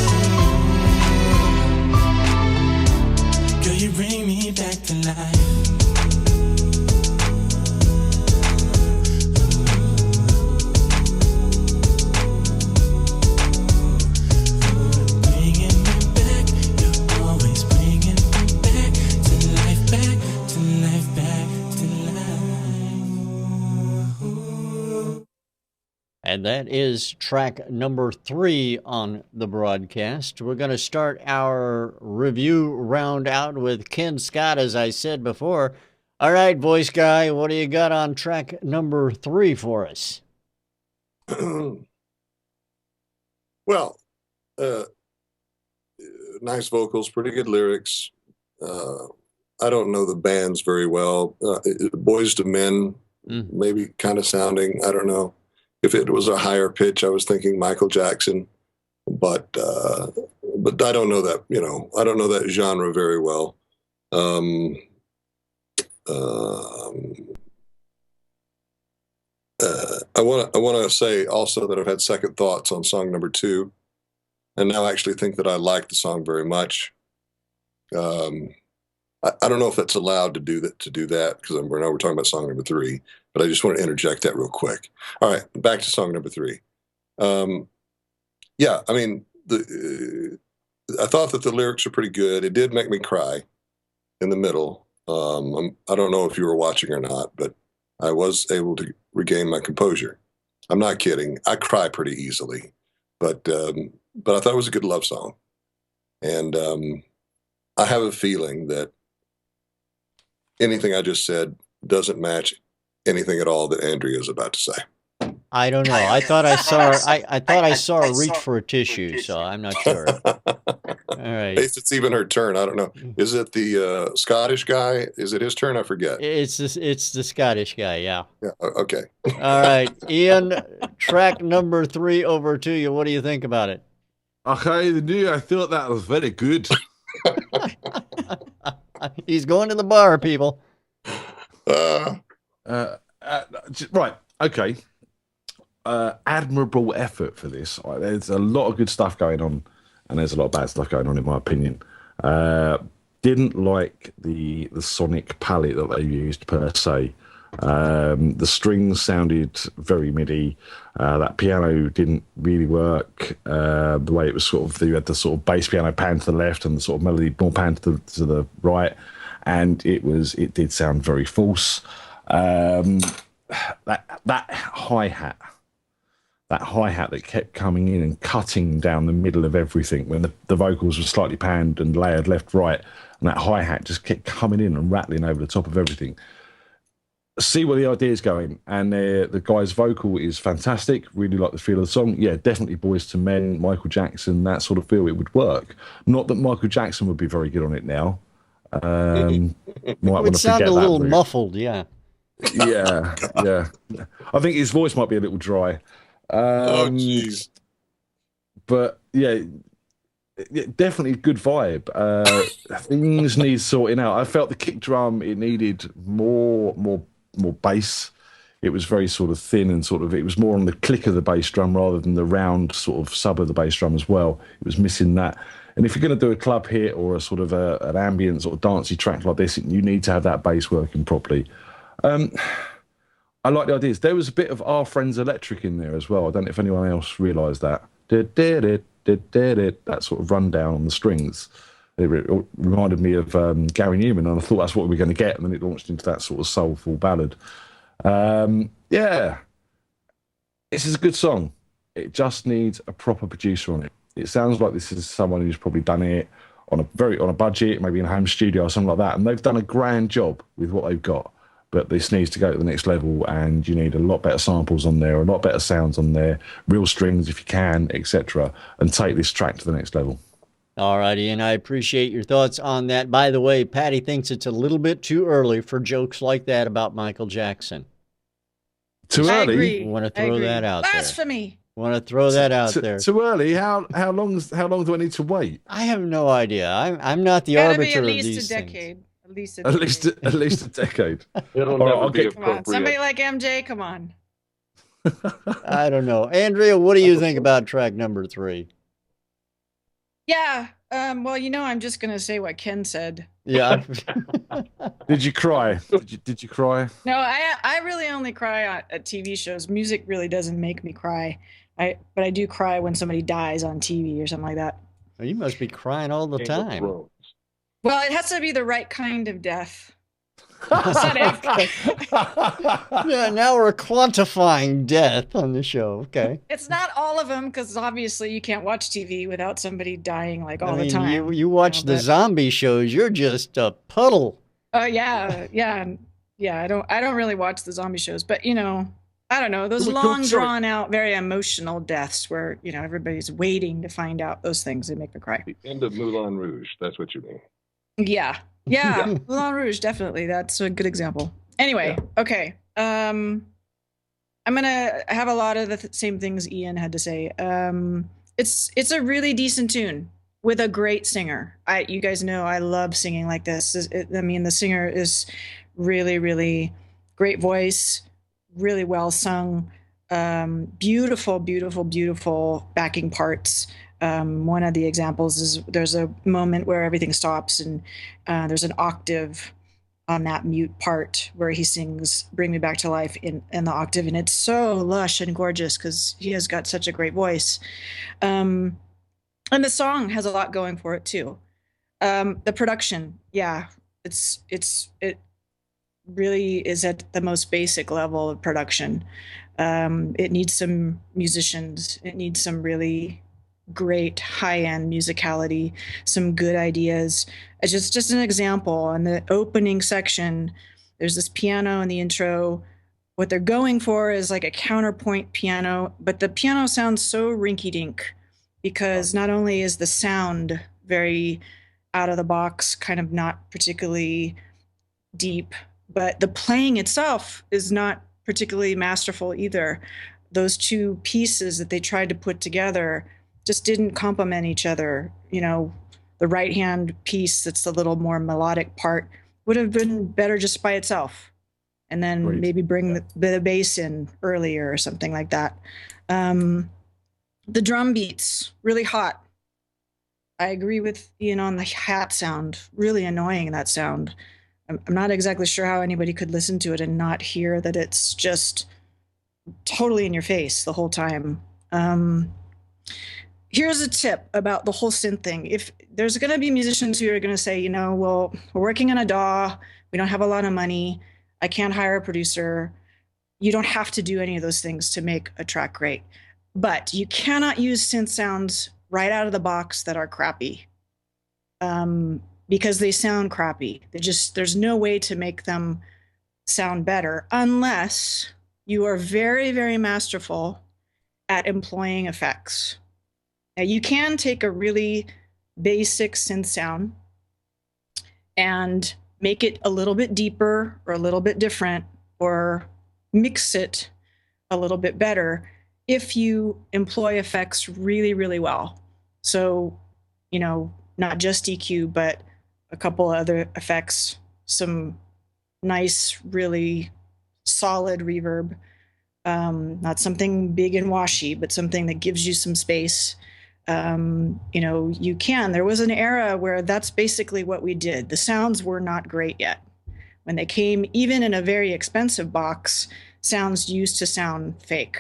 S6: you. Girl, you bring me back to life. Bringing
S1: And that is track number 3 on the broadcast. We're going to start our review round out with Ken Scott, as I said before. All right, voice guy, what do you got on track number 3 for us?
S3: Well, nice vocals, pretty good lyrics. I don't know the bands very well. Boys to Men, maybe kind of sounding, I don't know. If it was a higher pitch, I was thinking Michael Jackson, but I don't know that, I don't know that genre very well. I want to say also that I've had second thoughts on song number 2, and now actually think that I like the song very much. I don't know if that's allowed to do that because now we're talking about song number 3, but I just want to interject that real quick. All right, back to song number 3. Yeah, I mean, I thought that the lyrics were pretty good. It did make me cry in the middle. I don't know if you were watching or not, but I was able to regain my composure. I'm not kidding. I cry pretty easily, but I thought it was a good love song, and I have a feeling that anything I just said doesn't match anything at all that Andrea is about to say.
S1: I don't know. I thought I saw her reach for a tissue, so I'm not sure. All right.
S3: It's even her turn. I don't know. Is it the Scottish guy? Is it his turn? I forget.
S1: It's the Scottish guy, yeah.
S3: Yeah. Okay.
S1: All right. Ian, track number 3 over to you. What do you think about it?
S2: Okay, I thought that was very good.
S1: He's going to the bar, people.
S2: Right, okay. Admirable effort for this. There's a lot of good stuff going on, and there's a lot of bad stuff going on, in my opinion. Didn't like the sonic palette that they used per se. The strings sounded very MIDI. That piano didn't really work. The way it was you had the sort of bass piano pan to the left and the sort of melody more pan to the right, and it did sound very false. That hi-hat that kept coming in and cutting down the middle of everything when the vocals were slightly panned and layered left, right, and that hi-hat just kept coming in and rattling over the top of everything. See where the idea is going, and the guy's vocal is fantastic. Really like the feel of the song. Yeah, definitely Boys to Men, Michael Jackson, that sort of feel. It would work. Not that Michael Jackson would be very good on it now.
S1: It would sound a little muffled, yeah.
S2: Yeah. I think his voice might be a little dry.
S3: Oh, jeez.
S2: But yeah, definitely good vibe. Things need sorting out. I felt the kick drum, it needed more bass. It was very sort of thin and it was more on the click of the bass drum rather than the round sort of sub of the bass drum as well. It was missing that. And if you're going to do a club hit or a sort of an ambient sort of dancey track like this, you need to have that bass working properly. I like the ideas. There was a bit of Our Friends Electric in there as well. I don't know if anyone else realised that. That sort of rundown on the strings. It reminded me of Gary Newman, and I thought that's what we were going to get, and then it launched into that sort of soulful ballad. Yeah, this is a good song. It just needs a proper producer on it. It sounds like this is someone who's probably done it on a budget, maybe in a home studio or something like that, and they've done a grand job with what they've got. But this needs to go to the next level, and you need a lot better samples on there, a lot better sounds on there, real strings if you can, etc., and take this track to the next level.
S1: All righty, and I appreciate your thoughts on that. By the way, Patty thinks it's a little bit too early for jokes like that about Michael Jackson.
S2: Too early?
S4: I agree.
S1: I want to throw that out there.
S4: Blasphemy.
S1: Want to throw that out there.
S2: Too early? How long do I need to wait?
S1: I have no idea. I'm not the arbiter of these
S4: decade.
S1: things.
S2: At least a decade.
S3: It'll
S2: All right,
S3: never be
S4: Come on,
S3: appropriate.
S4: somebody like MJ, come on.
S1: I don't know. Andrea, what do you think about track number 3?
S4: Yeah. Well, I'm just gonna say what Ken said.
S1: Yeah.
S2: Did you cry? Did you cry?
S4: No, I really only cry at TV shows. Music really doesn't make me cry. But I do cry when somebody dies on TV or something like that.
S1: Well, you must be crying all the time.
S4: Well, it has to be the right kind of death. Said F.
S1: Yeah, now we're quantifying death on the show. Okay.
S4: It's not all of them, because obviously you can't watch TV without somebody dying like all
S1: I mean,
S4: the time.
S1: you watch the
S4: but-
S1: zombie shows, you're just a puddle.
S4: Oh yeah. I don't really watch the zombie shows, but I don't know, those long drawn out, very emotional deaths where everybody's waiting to find out those things. They make me cry.
S3: The end of Moulin Rouge. That's what you mean.
S4: Yeah. Moulin Rouge, definitely. That's a good example. Anyway, okay. I'm gonna have a lot of the same things Ian had to say. It's a really decent tune with a great singer. You guys know I love singing like this. The singer is really, really great voice, really well sung, beautiful, beautiful, beautiful backing parts. One of the examples is there's a moment where everything stops and there's an octave on that mute part where he sings "Bring Me Back to Life" in the octave, and it's so lush and gorgeous because he has got such a great voice. And the song has a lot going for it too. The production, it really is at the most basic level of production. It needs some musicians. It needs some really great high-end musicality, some good ideas. It's just an example. In the opening section, there's this piano in the intro. What they're going for is like a counterpoint piano, but the piano sounds so rinky-dink because not only is the sound very out of the box, kind of not particularly deep, but the playing itself is not particularly masterful either. Those two pieces that they tried to put together just didn't complement each other. The right hand piece that's a little more melodic part would have been better just by itself. And then maybe bring the bass in earlier or something like that. The drum beats, really hot. I agree with Ian on the hat sound, really annoying, that sound. I'm not exactly sure how anybody could listen to it and not hear that it's just totally in your face the whole time. Here's a tip about the whole synth thing. If there's going to be musicians who are going to say, well, we're working on a DAW, we don't have a lot of money, I can't hire a producer. You don't have to do any of those things to make a track great. But you cannot use synth sounds right out of the box that are crappy. Because they sound crappy. There's no way to make them sound better unless you are very, very masterful at employing effects. Now, you can take a really basic synth sound and make it a little bit deeper or a little bit different or mix it a little bit better if you employ effects really, really well. So, not just EQ, but a couple other effects, some nice, really solid reverb, not something big and washy, but something that gives you some space. There was an era where that's basically what we did. The sounds were not great yet. When they came, even in a very expensive box, sounds used to sound fake,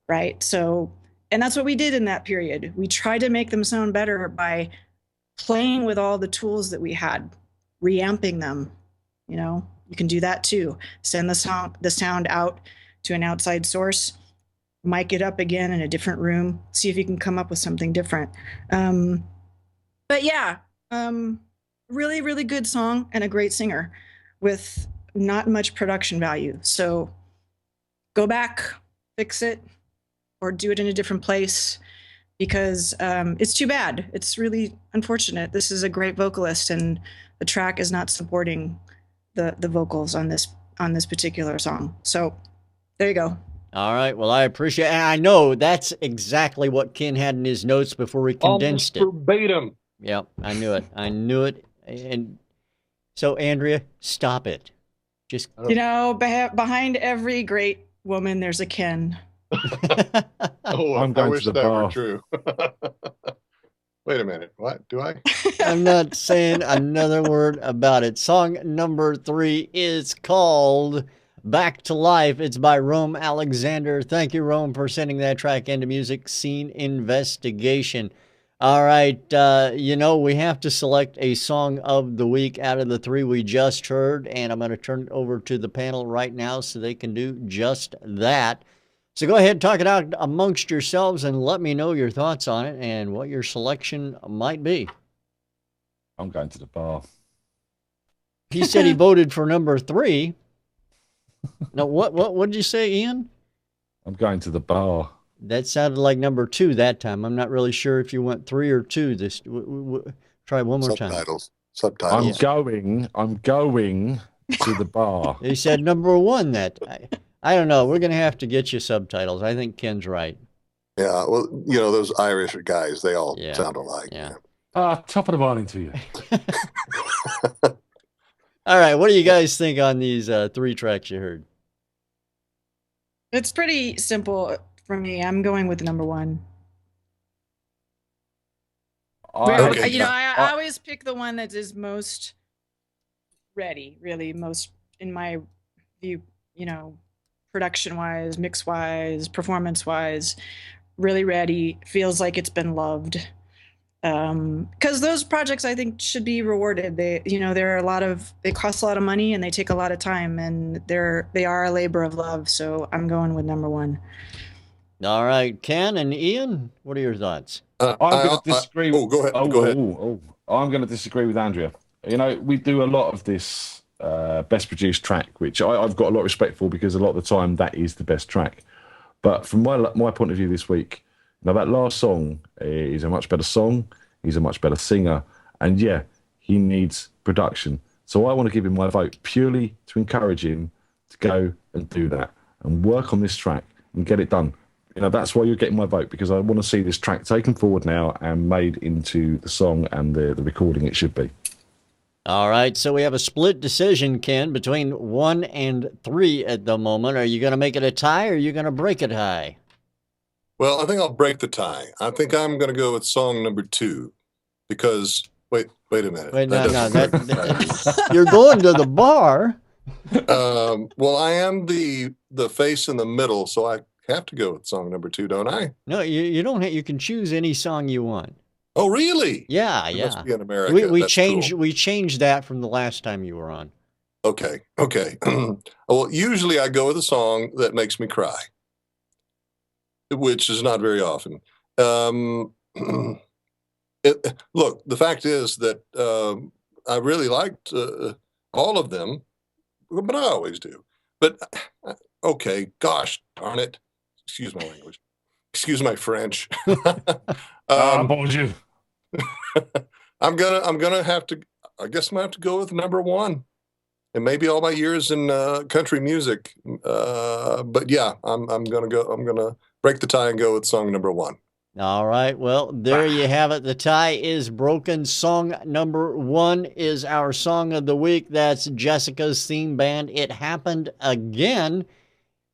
S4: right? So, and that's what we did in that period. We tried to make them sound better by playing with all the tools that we had, reamping them. You can do that too. Send the sound out to an outside source, mic it up again in a different room, see if you can come up with something different. Really, really good song and a great singer with not much production value. So go back, fix it, or do it in a different place, because it's too bad. It's really unfortunate. This is a great vocalist, and the track is not supporting the vocals on this particular song. So there you go.
S1: All right. Well, I appreciate it. And I know that's exactly what Ken had in his notes before we condensed
S3: Almost verbatim.
S1: Yep, I knew it. I knew it. And so, Andrea, stop it. Just
S4: Behind every great woman, there's a Ken.
S3: Oh,
S2: I'm
S3: I
S2: going
S3: wish
S2: to the
S3: that
S2: bar.
S3: were true. Wait a minute. What? Do I?
S1: I'm not saying another word about it. Song number 3 is called Back to Life. It's by Rome Alexander. Thank you, Rome, for sending that track into Music Scene Investigation. All right. We have to select a song of the week out of the three we just heard, and I'm going to turn it over to the panel right now so they can do just that. So go ahead, talk it out amongst yourselves, and let me know your thoughts on it and what your selection might be.
S2: I'm going to the bar.
S1: He said he voted for number 3. No, what did you say, Ian?
S2: I'm going to the bar.
S1: That sounded like number 2 that time. I'm not really sure if you went 3 or 2. Try one more time.
S3: Subtitles.
S2: I'm going to the bar.
S1: He said number 1 that I don't know. We're going to have to get you subtitles. I think Ken's right.
S3: Yeah, well, those Irish guys, they all
S1: Yeah.
S3: sound alike.
S1: Yeah.
S2: Top of the morning to you.
S1: All right. What do you guys think on these 3 tracks you heard?
S4: It's pretty simple for me. I'm going with number 1.
S3: Okay.
S4: I always pick the one that is most ready, really, most in my view, production wise, mix wise, performance wise, really ready, feels like it's been loved. Because those projects I think should be rewarded. They cost a lot of money and they take a lot of time, and they are a labor of love. So I'm going with number 1.
S1: All right, Ken and Ian, what are your thoughts?
S2: I'm going to disagree.
S3: Go ahead. Go ahead.
S2: I'm going to disagree with Andrea. We do a lot of this best produced track, which I've got a lot of respect for, because a lot of the time that is the best track. But from my point of view this week, that last song is a much better song. He's a much better singer. And yeah, he needs production. So I want to give him my vote purely to encourage him to go and do that and work on this track and get it done. That's why you're getting my vote, because I want to see this track taken forward now and made into the song and the recording it should be.
S1: All right, so we have a split decision, Ken, between 1 and 3 at the moment. Are you going to make it a tie, or are you going to break a tie?
S3: Well, I think I'll break the tie. I think I'm going to go with song number 2, because wait a minute.
S1: Wait, no, you're going to the bar.
S3: Well, I am the face in the middle, so I have to go with song number 2, don't I?
S1: No, you don't. You can choose any song you want.
S3: Oh, really?
S1: Yeah,
S3: It
S1: yeah.
S3: must be in America.
S1: We
S3: That's
S1: changed
S3: cool.
S1: we changed that from the last time you were on.
S3: Okay. Well, usually I go with a song that makes me cry, which is not very often. Look, the fact is that I really liked all of them, but I always do. But okay, gosh darn it! Excuse my language. Excuse my French.
S2: Bonjour.
S3: I'm gonna have to. I guess I'm gonna have to go with number 1. And maybe all my years in country music, but yeah, I'm gonna break the tie and go with song number 1.
S1: All right. Well, there you have it. The tie is broken. Song number 1 is our song of the week. That's Jessica's theme band, It Happened Again.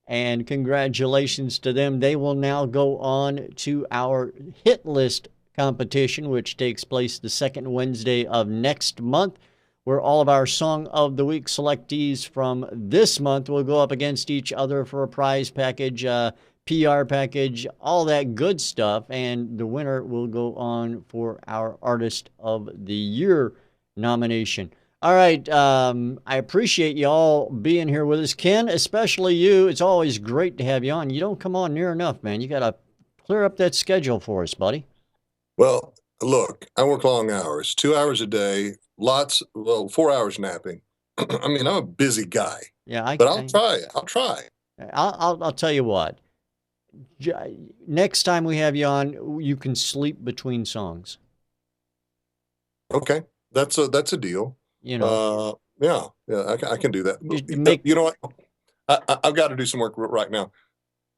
S1: And congratulations to them. They will now go on to our hit list competition, which takes place the second Wednesday of next month, where all of our Song of the Week selectees from this month will go up against each other for a prize package, PR package, all that good stuff. And the winner will go on for our Artist of the Year nomination. All right. I appreciate you all being here with us. Ken, especially you. It's always great to have you on. You don't come on near enough, man. You got to clear up that schedule for us, buddy.
S3: Well, look, I work long hours, 2 hours a day, 4 hours napping. I mean, I'm a busy guy.
S1: Yeah,
S3: but I'll try.
S1: I'll tell you what. Next time we have you on, you can sleep between songs.
S3: Okay, that's a deal. Yeah, I can do that. You know what? I've got to do some work right now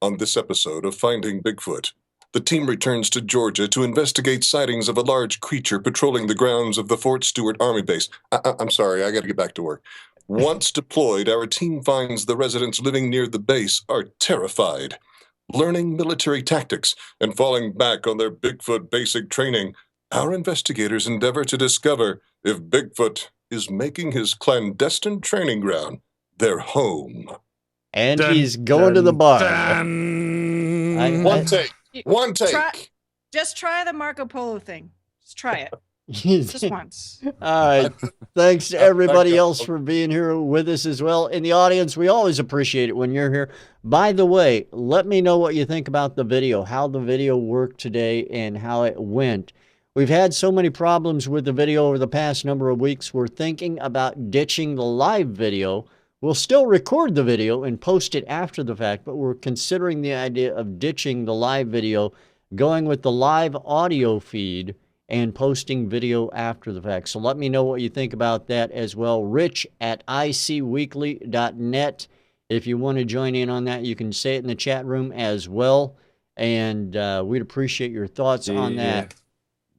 S3: on this episode of Finding Bigfoot. The team returns to Georgia to investigate sightings of a large creature patrolling the grounds of the Fort Stewart Army base. I'm sorry, I got to get back to work. Once deployed, our team finds the residents living near the base are terrified. Learning military tactics and falling back on their Bigfoot basic training, our investigators endeavor to discover if Bigfoot is making his clandestine training ground their home.
S1: And he's going to the bar.
S3: One take.
S4: Just try the Marco Polo thing. Just try it. Just once.
S1: All right. Thanks to everybody else for being here with us as well. In the audience, we always appreciate it when you're here. By the way, let me know what you think about the video, how the video worked today and how it went. We've had so many problems with the video over the past number of weeks. We're thinking about ditching the live video. We'll still record the video and post it after the fact, but we're considering the idea of ditching the live video, going with the live audio feed and posting video after the fact. So let me know what you think about that as well. Rich@icweekly.net. If you want to join in on that, you can say it in the chat room as well. And we'd appreciate your thoughts on that.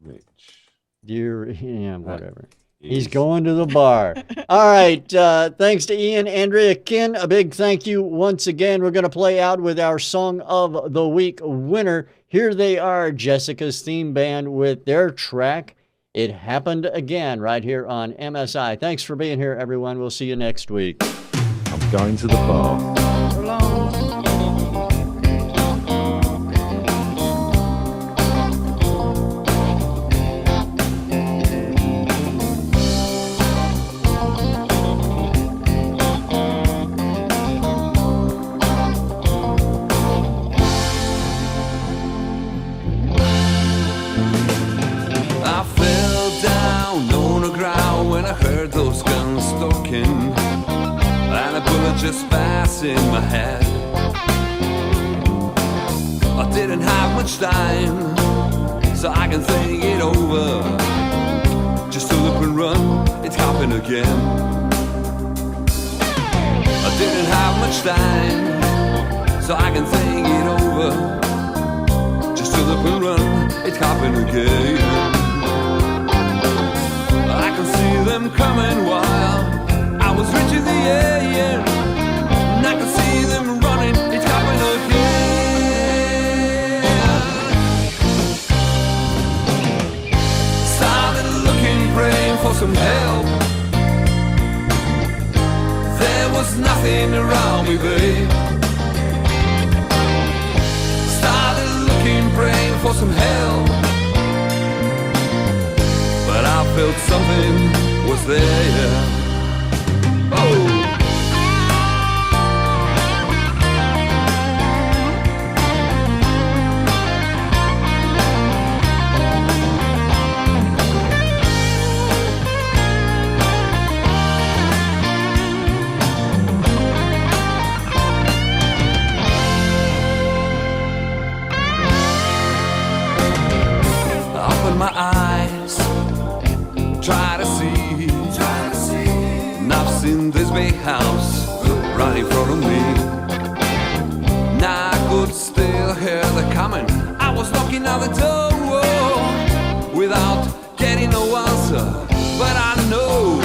S2: Rich.
S1: Yeah, whatever. He's going to the bar. All right. Thanks to Ian, Andrea, Ken. A big thank you once again. We're going to play out with our Song of the Week winner. Here they are, Jessica's theme band with their track, It Happened Again, right here on MSI. Thanks for being here, everyone. We'll see you next week.
S2: I'm going to the bar.
S4: So long.
S5: I fell down on the ground when I heard those guns talking, and a bullet just passed in my head. I didn't have much time, so I can think it over. Just to look and run, it happened again. I didn't have much time, so I can think it over. Just to look and run, it happened again. I can see them coming while I was reaching the end. And I can see them running, it happened again. Started looking, praying for some help. There was nothing around me, babe. Started looking, praying for some help, but I felt something was there. Oh! I opened my eyes, try to see. And I've seen this big house right in front of me. Now I could still hear the coming. I was knocking at the door without getting no answer, but I know.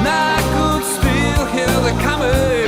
S5: Now I could still hear the coming.